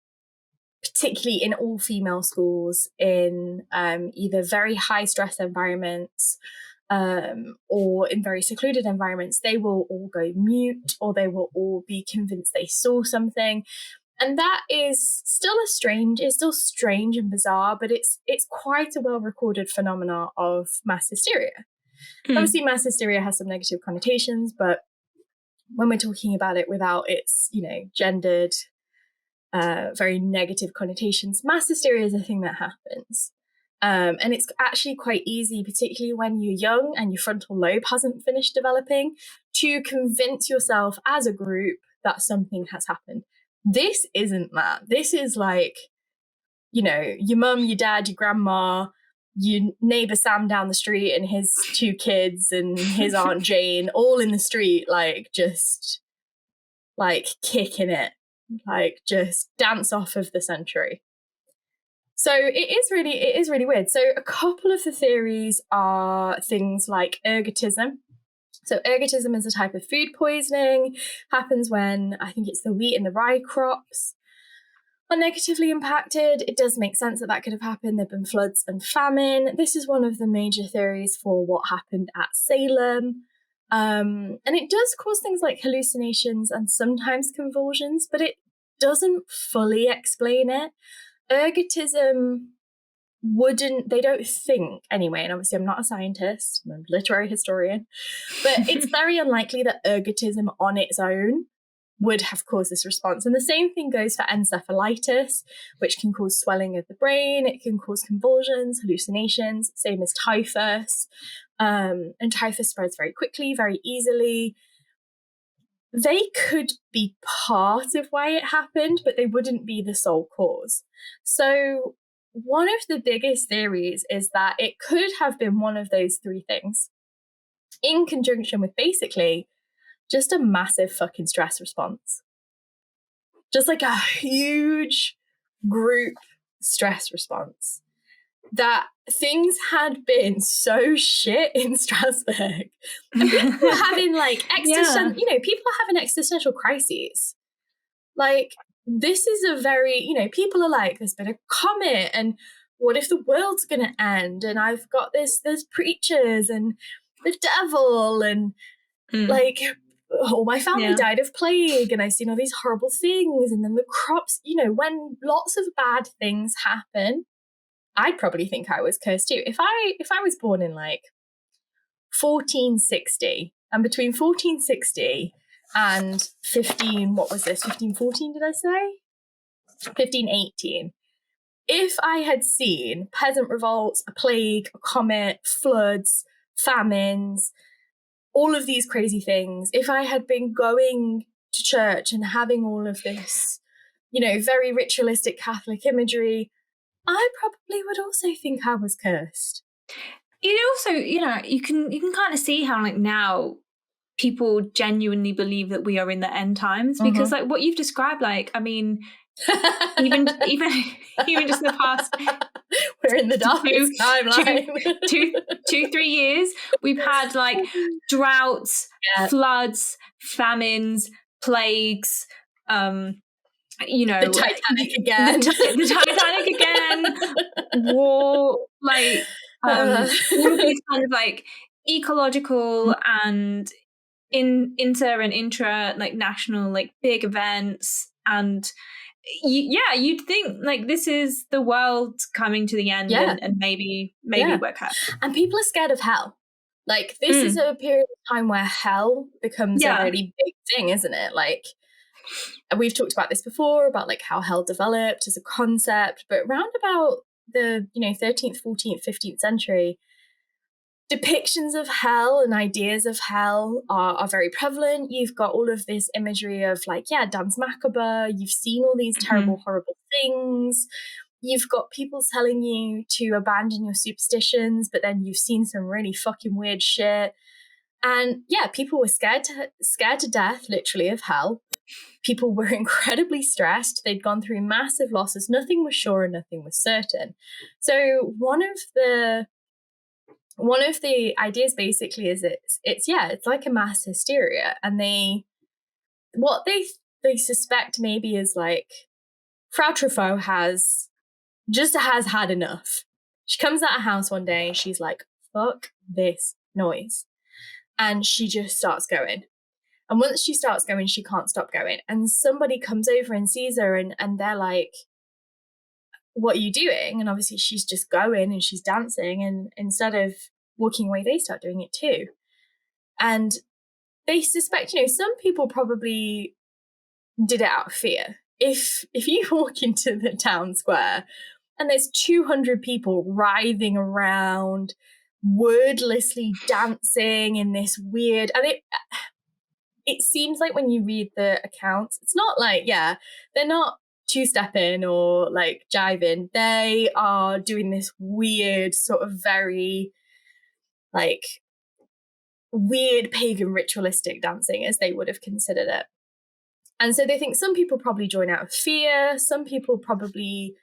particularly in all-female schools, in either very high-stress environments or in very secluded environments. They will all go mute, or they will all be convinced they saw something. And that is still it's still strange and bizarre, but it's quite a well-recorded phenomena of mass hysteria. Obviously, mass hysteria has some negative connotations, but when we're talking about it without its, you know, gendered, very negative connotations, mass hysteria is a thing that happens. And it's actually quite easy, particularly when you're young and your frontal lobe hasn't finished developing, to convince yourself as a group that something has happened. This isn't that. This is like, you know, your mum, your dad, your grandma, your neighbour Sam down the street and his 2 kids and his Aunt Jane all in the street, like, just like kicking it like just dance off of the century. So it is really weird. So a couple of the theories are things like ergotism. So ergotism is a type of food poisoning, happens when I think it's the wheat and the rye crops are negatively impacted. It does make sense that that could have happened. There have been floods and famine. This is one of the major theories for what happened at Salem. And it does cause things like hallucinations and sometimes convulsions, but it doesn't fully explain it. Ergotism they don't think anyway, and obviously I'm not a scientist, I'm a literary historian, but it's very unlikely that ergotism on its own would have caused this response. And the same thing goes for encephalitis, which can cause swelling of the brain. It can cause convulsions, hallucinations, same as typhus. And typhus spreads very quickly, very easily. They could be part of why it happened, but they wouldn't be the sole cause. So one of the biggest theories is that it could have been one of those three things in conjunction with basically just a massive fucking stress response. Just like a huge group stress response. That things had been so shit in Strasbourg. And people were having like people are having existential crises. Like, this is a very, people are like, there's been a comet, and what if the world's going to end? And I've got there's preachers and the devil, and like, all my family died of plague, and I've seen all these horrible things. And then the crops, when lots of bad things happen, I'd probably think I was cursed too. If I was born in like 1460, and between 1460 and 1514 did I say? 1518. If I had seen peasant revolts, a plague, a comet, floods, famines, all of these crazy things, if I had been going to church and having all of this, very ritualistic Catholic imagery, I probably would also think I was cursed. It also, you can kind of see how like now people genuinely believe that we are in the end times, because like what you've described, like, I mean, even just in the past, we're in the darkest timeline. 3 years, we've had like droughts, floods, famines, plagues, the Titanic again, the Titanic again, war, like all of these kind of like ecological and inter and intra like national like big events. And you'd think like this is the world coming to the end, and maybe we're cursed. And people are scared of hell. Like, this is a period of time where hell becomes a really big thing, isn't it? Like, we've talked about this before, about like how hell developed as a concept, but round about the 13th, 14th, 15th century, depictions of hell and ideas of hell are very prevalent. You've got all of this imagery of like, Danse Macabre. You've seen all these terrible, horrible things. You've got people telling you to abandon your superstitions, but then you've seen some really fucking weird shit. And people were scared to death, literally, of hell. People were incredibly stressed. They'd gone through massive losses. Nothing was sure and nothing was certain. So one of the ideas basically is it's like a mass hysteria, and they suspect maybe is like Frau Truffaut has had enough. She comes out of house one day and she's like, fuck this noise. And she just starts going. And once she starts going, she can't stop going. And somebody comes over and sees her, and they're like, what are you doing? And obviously she's just going and she's dancing. And instead of walking away, they start doing it too. And they suspect, some people probably did it out of fear. If you walk into the town square and there's 200 people writhing around, wordlessly dancing in this weird, and it seems like when you read the accounts, it's not like, they're not two-stepping or like jiving. They are doing this weird sort of very like weird pagan ritualistic dancing, as they would have considered it. And so they think some people probably join out of fear, some people probably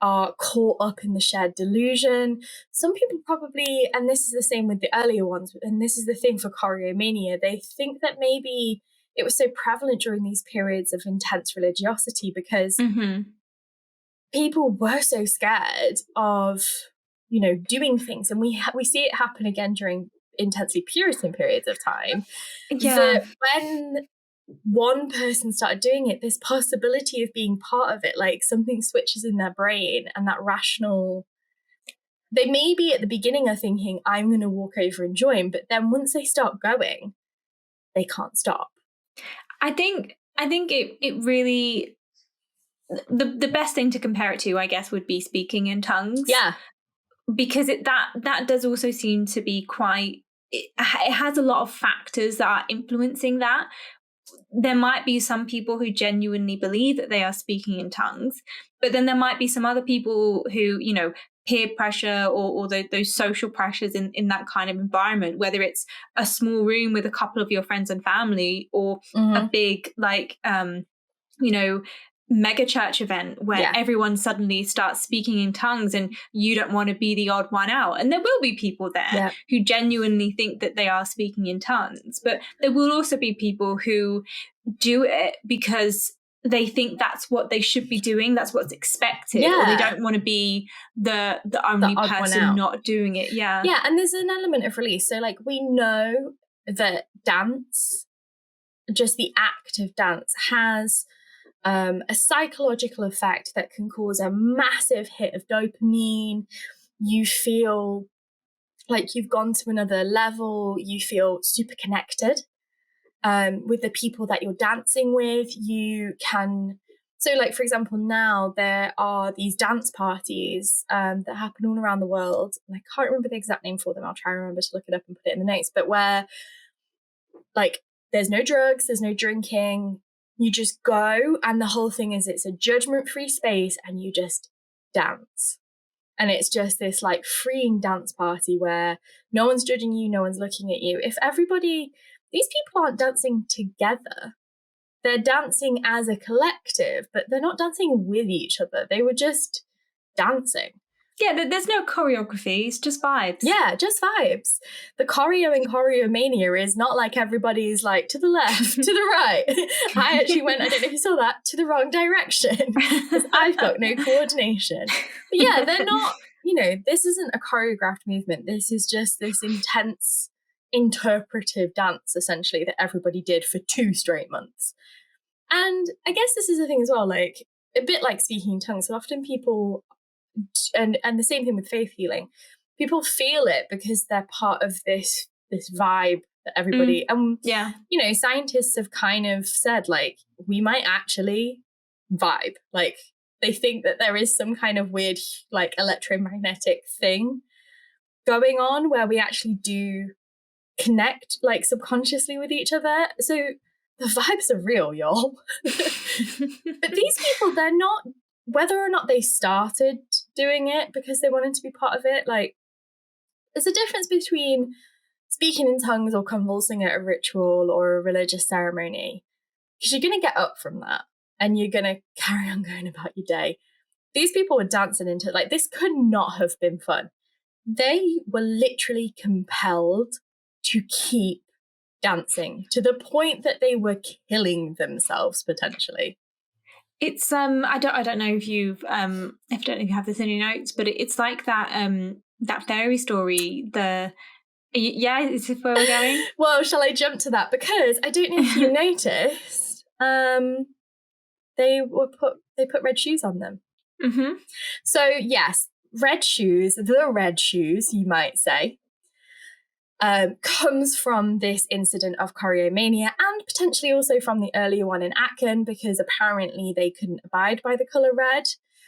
are caught up in the shared delusion. Some people probably, and this is the same with the earlier ones, and this is the thing for Choreomania, they think that maybe it was so prevalent during these periods of intense religiosity because people were so scared of, you know, doing things. And we see it happen again during intensely Puritan periods of time. Yeah. That when one person started doing it, this possibility of being part of it, like something switches in their brain, and that rational, they maybe at the beginning are thinking, I'm going to walk over and join, but then once they start going, they can't stop. I think it really, the best thing to compare it to, I guess, would be speaking in tongues. Yeah. Because that does also seem to be quite, it has a lot of factors that are influencing that. There might be some people who genuinely believe that they are speaking in tongues, but then there might be some other people who, you know, peer pressure or those social pressures in that kind of environment, whether it's a small room with a couple of your friends and family, or a big, like, you know, mega church event where everyone suddenly starts speaking in tongues and you don't want to be the odd one out. And there will be people there who genuinely think that they are speaking in tongues, but there will also be people who do it because they think that's what they should be doing, that's what's expected, or they don't want to be the only person not doing it. Yeah, and there's an element of release. So like, we know that dance, just the act of dance, has a psychological effect that can cause a massive hit of dopamine. You feel like you've gone to another level. You feel super connected with the people that you're dancing with. You can, so like, for example, now there are these dance parties that happen all around the world, and I can't remember the exact name for them. I'll try and remember to look it up and put it in the notes, but where like there's no drugs, there's no drinking, you just go, and the whole thing is it's a judgment-free space, and you just dance. And it's just this like freeing dance party where no one's judging you, no one's looking at you. If everybody, these people aren't dancing together, they're dancing as a collective, but they're not dancing with each other. They were just dancing. Yeah, there's no choreography, it's just vibes. Yeah, just vibes. The choreo in Choreomania is not like everybody's like to the left, to the right. I actually went, I don't know if you saw that, to the wrong direction because I've got no coordination. But yeah, they're not, you know, this isn't a choreographed movement. This is just this intense interpretive dance, essentially, that everybody did for 2 straight months. And I guess this is the thing as well, like a bit like speaking in tongues. So often people, and the same thing with faith healing, people feel it because they're part of this vibe that everybody you know, scientists have kind of said like we might actually vibe, like they think that there is some kind of weird like electromagnetic thing going on where we actually do connect like subconsciously with each other. So the vibes are real, y'all. But these people, they're not, whether or not they started doing it because they wanted to be part of it, like there's a difference between speaking in tongues or convulsing at a ritual or a religious ceremony, because you're going to get up from that and you're going to carry on going about your day. These people were dancing into, like, this could not have been fun. They were literally compelled to keep dancing to the point that they were killing themselves potentially. It's I don't know if you've if you have this in your notes, but it's like that that fairy story. Is this where we're going? Well, shall I jump to that? Because I don't know if you noticed, they put red shoes on them. Mm-hmm. So yes, red shoes, you might say, comes from this incident of Choreomania, and potentially also from the earlier one in Aachen, because apparently they couldn't abide by the colour red.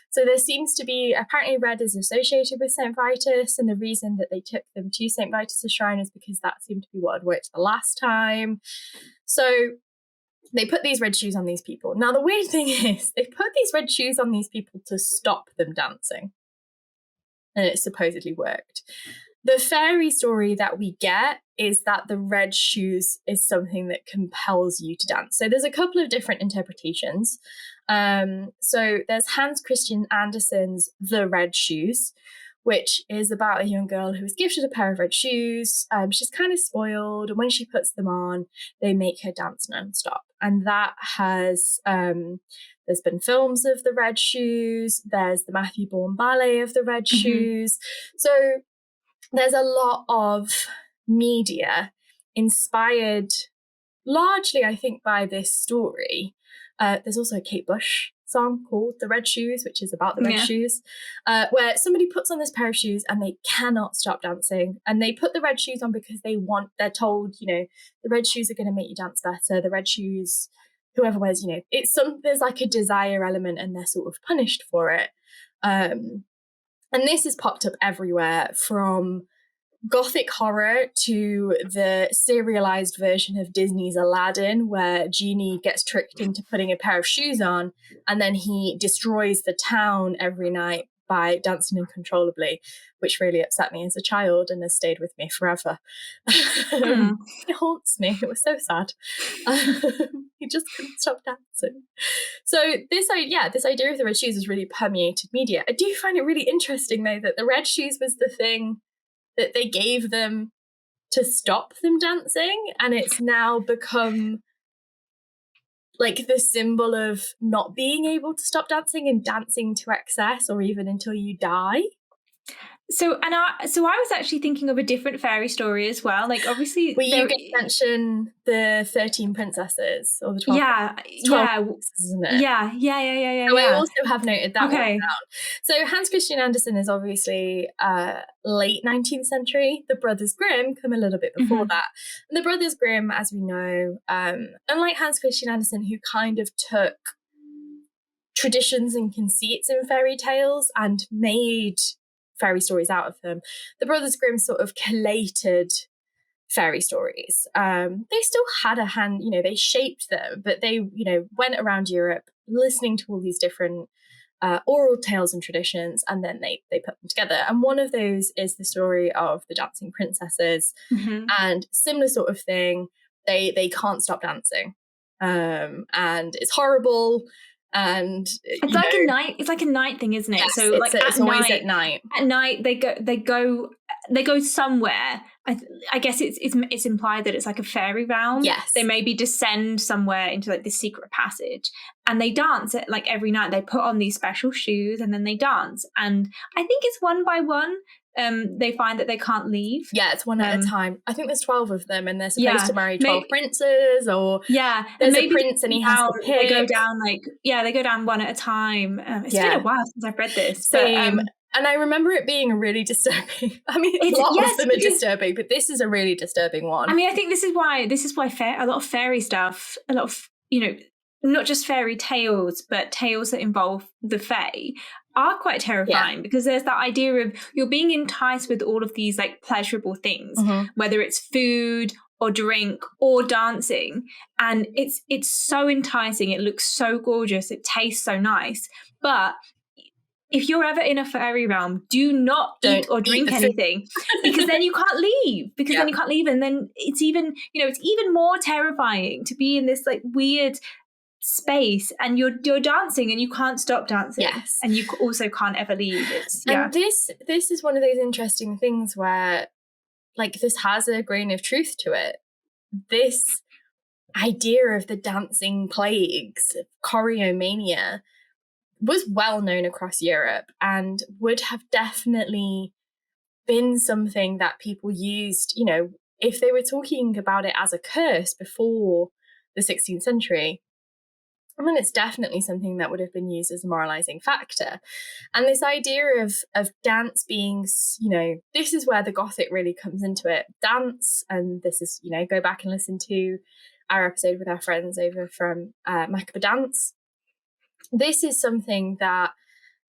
So there seems to be, apparently red is associated with St. Vitus, and the reason that they took them to St. Vitus' shrine is because that seemed to be what had worked the last time. So they put these red shoes on these people. Now the weird thing is, they put these red shoes on these people to stop them dancing. And it supposedly worked. the fairy story that we get is that the red shoes is something that compels you to dance. So there's a couple of different interpretations. So there's Hans Christian Andersen's The Red Shoes, which is about a young girl who was gifted a pair of red shoes. She's kind of spoiled, and when she puts them on, they make her dance nonstop. And that has, there's been films of the red shoes. There's the Matthew Bourne ballet of the red shoes. So there's a lot of media inspired largely, I think, by this story. There's also a Kate Bush song called The Red Shoes, which is about the red shoes, where somebody puts on this pair of shoes and they cannot stop dancing. And they put the red shoes on because they're told, the red shoes are going to make you dance better. The red shoes, whoever wears, there's like a desire element and they're sort of punished for it. And this has popped up everywhere, from Gothic horror to the serialized version of Disney's Aladdin, where Genie gets tricked into putting a pair of shoes on and then he destroys the town every night by dancing uncontrollably, which really upset me as a child and has stayed with me forever. It haunts me. It was so sad. He just couldn't stop dancing. So this idea of the red shoes has really permeated media. I do find it really interesting, though, that the red shoes was the thing that they gave them to stop them dancing, and it's now become like the symbol of not being able to stop dancing and dancing to excess or even until you die. So I was actually thinking of a different fairy story as well. Like, obviously, were you going to mention the 13 princesses or the 12? Yeah, 12 princesses, isn't it? Yeah. So I also have noted that one down. So Hans Christian Andersen is obviously late 19th century. The Brothers Grimm come a little bit before that. And the Brothers Grimm, as we know, unlike Hans Christian Andersen, who kind of took traditions and conceits in fairy tales and made fairy stories out of them, the Brothers Grimm sort of collated fairy stories. They still had a hand, they shaped them, but they, went around Europe listening to all these different oral tales and traditions, and then they put them together. And one of those is the story of the dancing princesses, and similar sort of thing. They can't stop dancing, and it's horrible. And it's like a night thing, isn't it? Yes, so it's always at night. At night they go somewhere. I guess it's implied that it's like a fairy realm. Yes, they maybe descend somewhere into like this secret passage, and they dance it like every night. They put on these special shoes and then they dance. And I think it's one by one. They find that they can't leave. Yeah, it's one at a time. I think there's 12 of them, and they're supposed to marry 12 princes, or there's a prince and he has to pick. They go down they go down one at a time. It's been a while since I've read this. Same. And I remember it being really disturbing. I mean, a lot of them are disturbing, but this is a really disturbing one. I mean, I think this is why a lot of fairy stuff, a lot of, not just fairy tales, but tales that involve the fae are quite terrifying, because there's that idea of you're being enticed with all of these like pleasurable things, whether it's food or drink or dancing, and it's so enticing. It looks so gorgeous. It tastes so nice. But if you're ever in a fairy realm, do not eat or drink anything, because then you can't leave. And then it's even more terrifying to be in this like weird space, and you're dancing and you can't stop dancing. Yes, and you also can't ever leave. And this is one of those interesting things where, like, this has a grain of truth to it. This idea of the dancing plagues, choreomania, was well known across Europe and would have definitely been something that people used, if they were talking about it as a curse before the 16th century. I mean, it's definitely something that would have been used as a moralizing factor. And this idea of dance being, this is where the Gothic really comes into it. Dance, and this is, go back and listen to our episode with our friends over from Macabre Dance. This is something that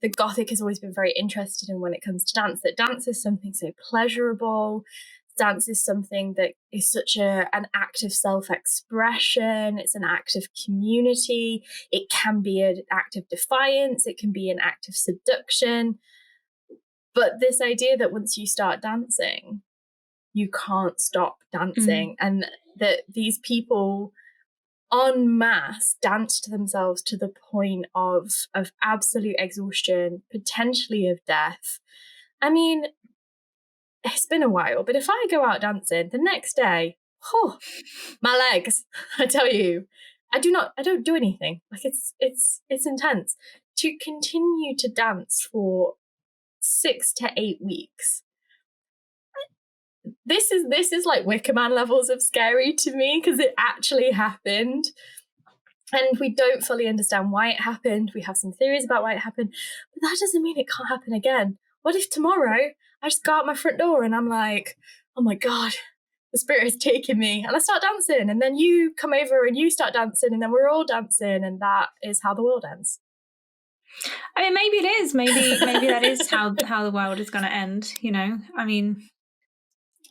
the Gothic has always been very interested in when it comes to dance, that dance is something so pleasurable. Dance is something that is such an act of self-expression. It's an act of community. It can be an act of defiance. It can be an act of seduction. But this idea that once you start dancing, you can't stop dancing, and that these people en masse danced themselves to the point of absolute exhaustion, potentially of death. I mean, it's been a while, but if I go out dancing the next day, my legs, I tell you, I don't do anything. Like it's intense. To continue to dance for 6 to 8 weeks. This is like Wicker Man levels of scary to me, because it actually happened. And we don't fully understand why it happened. We have some theories about why it happened, but that doesn't mean it can't happen again. What if tomorrow I just go out my front door and I'm like, oh my God, the spirit is taking me, and I start dancing, and then you come over and you start dancing, and then we're all dancing, and that is how the world ends. I mean, maybe it is. Maybe that is how the world is going to end. You know, I mean,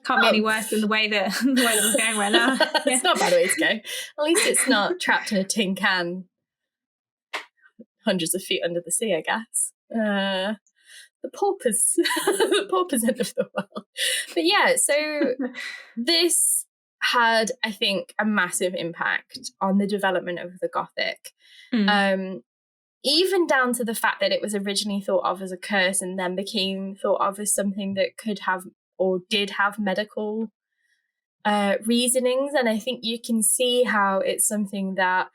can't be any worse than the way that we're going right now. It's not a bad way to go. At least it's not trapped in a tin can, hundreds of feet under the sea, I guess. The paupers end of the world. But yeah, so this had, I think, a massive impact on the development of the Gothic. Even down to the fact that it was originally thought of as a curse and then became thought of as something that could have or did have medical reasonings. And I think you can see how it's something that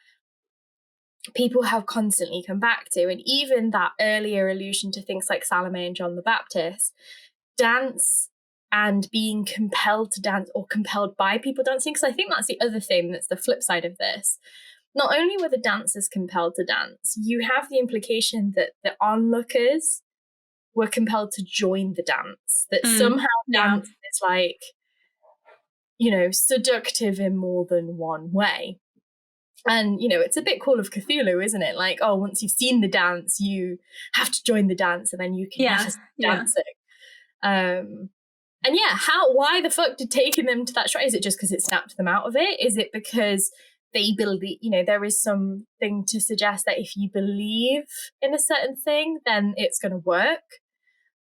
people have constantly come back to. And even that earlier allusion to things like Salome and John the Baptist, dance and being compelled to dance or compelled by people dancing, because I think that's the other thing that's the flip side of this. Not only were the dancers compelled to dance, you have the implication that the onlookers were compelled to join the dance, that somehow dance is like, you know, seductive in more than one way. And, you know, it's a bit Call of Cthulhu, isn't it? Like, oh, once you've seen the dance, you have to join the dance, and then you can never stop dancing. And yeah, why the fuck did taking them to that shrine? Is it just because it snapped them out of it? Is it because they believe, you know, there is something to suggest that if you believe in a certain thing, then it's going to work?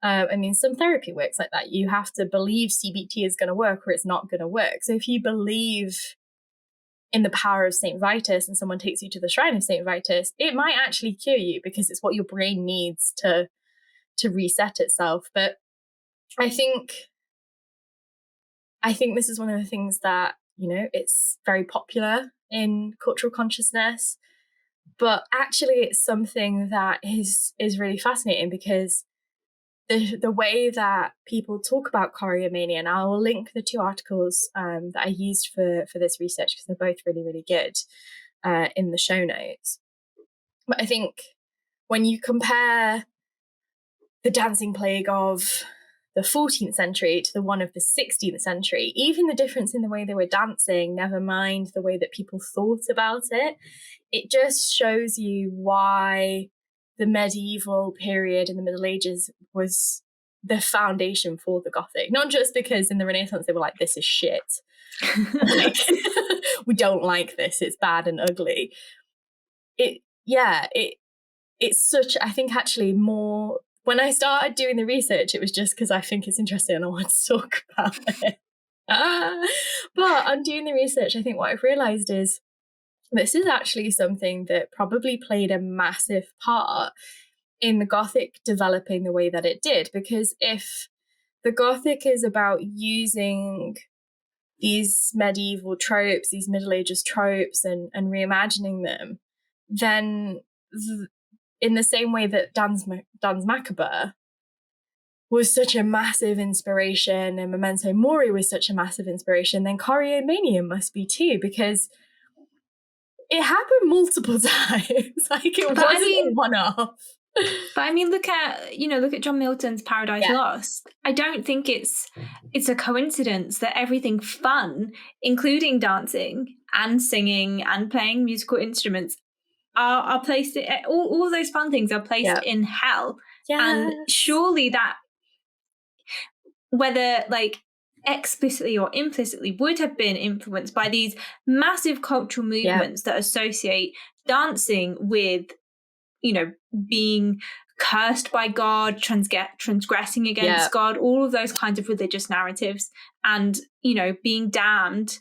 I mean, some therapy works like that. You have to believe CBT is going to work or it's not going to work. So if you believe in the power of St. Vitus and someone takes you to the shrine of St. Vitus, it might actually cure you because it's what your brain needs to reset itself. But I think this is one of the things that, you know, it's very popular in cultural consciousness, but actually it's something that is really fascinating, because the way that people talk about choreomania, and I will link the 2 articles that I used for this research because they're both really, really good in the show notes. But I think when you compare the dancing plague of the 14th century to the one of the 16th century, even the difference in the way they were dancing, never mind the way that people thought about it, it just shows you why the medieval period in the Middle Ages was the foundation for the Gothic. Not just because in the Renaissance they were like, this is shit. Like, we don't like this, it's bad and ugly. It's such, I think actually more, when I started doing the research, it was just because I think it's interesting and I want to talk about it. But on doing the research, I think what I've realised is this is actually something that probably played a massive part in the Gothic developing the way that it did. Because if the Gothic is about using these medieval tropes, these Middle Ages tropes, and reimagining them, then in the same way that Dan's Macabre was such a massive inspiration and Memento Mori was such a massive inspiration, then Choreomania must be too, because it happened multiple times. Like, it wasn't a one-off. But I mean, look at John Milton's Paradise Lost. I don't think it's a coincidence that everything fun, including dancing and singing and playing musical instruments, are placed. All those fun things are placed in hell. Yes. And surely that, whether like explicitly or implicitly, would have been influenced by these massive cultural movements that associate dancing with, you know, being cursed by God, transgressing against God, all of those kinds of religious narratives, and, you know, being damned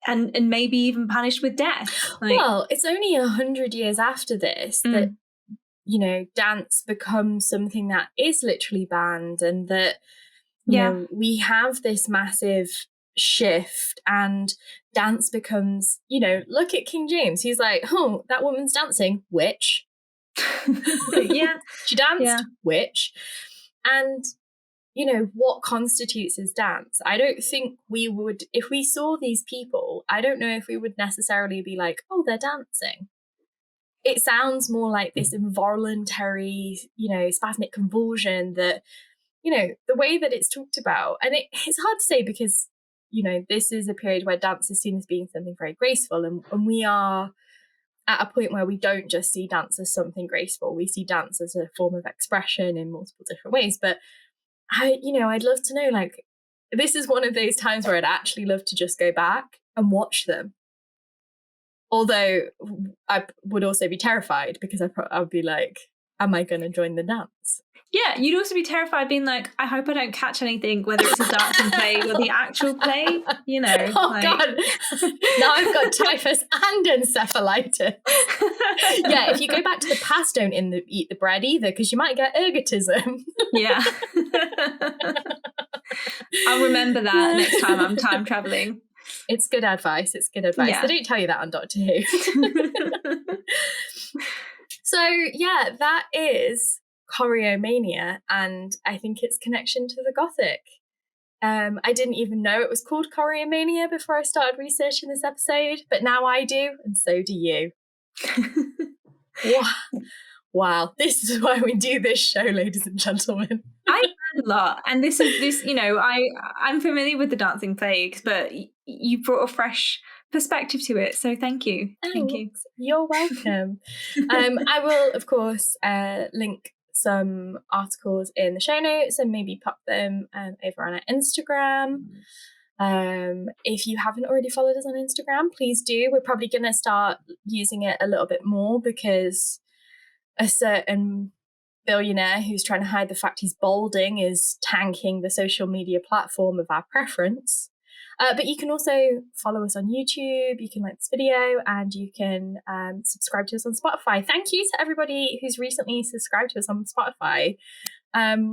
and maybe even punished with death. Well, it's only 100 years after this that, you know, dance becomes something that is literally banned, and that, you know, we have this massive shift, and dance becomes, you know, look at King James. He's like, oh, that woman's dancing, witch. She danced, witch. And, you know, what constitutes as dance? I don't think we would, if we saw these people, I don't know if we would necessarily be like, oh, they're dancing. It sounds more like this involuntary, you know, spasmic convulsion that, you know, the way that it's talked about. And it's hard to say because, you know, this is a period where dance is seen as being something very graceful. And we are at a point where we don't just see dance as something graceful. We see dance as a form of expression in multiple different ways. But I'd love to know, like, this is one of those times where I'd actually love to just go back and watch them. Although I would also be terrified because I would be like, am I going to join the dance? Yeah, you'd also be terrified being like, I hope I don't catch anything, whether it's a dancing play or the actual play, you know. Oh, God. Now I've got typhus and encephalitis. Yeah, if you go back to the past, don't eat the bread either, because you might get ergotism. Yeah. I'll remember that next time I'm time traveling. It's good advice. Yeah. They don't tell you that on Doctor Who. So, yeah, that is Choreomania, and I think its connection to the Gothic. I didn't even know it was called Choreomania before I started researching this episode, but now I do, and so do you. Wow, this is why we do this show, ladies and gentlemen. I learned a lot, and this, you know, I'm familiar with the dancing plagues, but you brought a fresh perspective to it, so thank you. Thank you. You're welcome. I will, of course, link some articles in the show notes and maybe pop them over on our Instagram. If you haven't already followed us on Instagram, please do. We're probably going to start using it a little bit more because a certain billionaire who's trying to hide the fact he's balding is tanking the social media platform of our preference. But you can also follow us on YouTube, you can like this video, and you can subscribe to us on Spotify. Thank you to everybody who's recently subscribed to us on Spotify.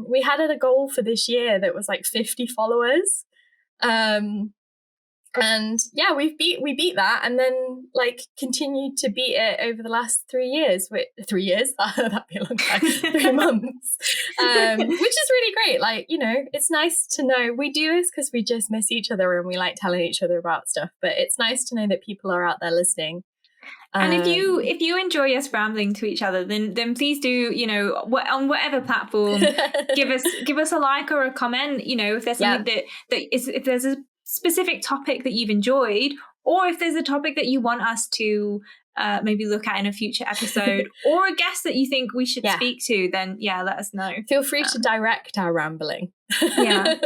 We had a goal for this year that was like 50 followers. And yeah, we beat that, and then like continued to beat it over the last 3 years. 3 years? That'd be a long time. 3 months, which is really great. Like, you know, it's nice to know we do this because we just miss each other and we like telling each other about stuff. But it's nice to know that people are out there listening. And if you enjoy us rambling to each other, then please do, you know, on whatever platform, give us a like or a comment. You know, if there's something if there's a specific topic that you've enjoyed, or if there's a topic that you want us to maybe look at in a future episode, or a guest that you think we should speak to, then let us know. Feel free to direct our rambling. Yeah.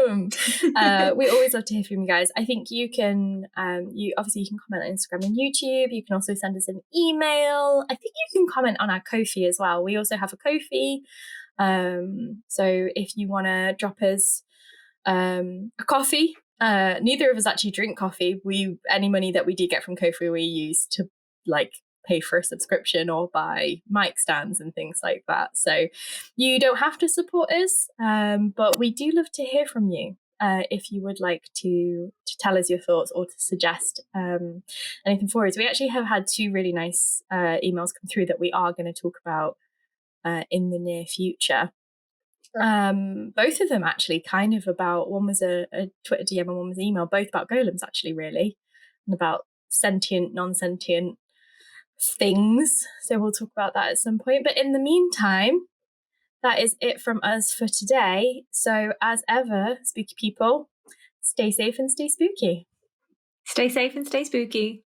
We always love to hear from you guys. I think you can you can comment on Instagram and YouTube. You can also send us an email. I think you can comment on our Ko-fi as well. We also have a Ko-fi. So if you want to drop us a coffee, neither of us actually drink coffee. Any money that we do get from Ko-fi we use to like pay for a subscription or buy mic stands and things like that. So you don't have to support us, but we do love to hear from you. If you would like to tell us your thoughts or to suggest anything for us. We actually have had 2 really nice emails come through that we are going to talk about in the near future. Both of them actually kind of about, one was a Twitter DM and one was email, both about golems actually, really, and about sentient, non-sentient things. So we'll talk about that at some point. But in the meantime, that is it from us for today. So as ever, spooky people, stay safe and stay spooky. Stay safe and stay spooky.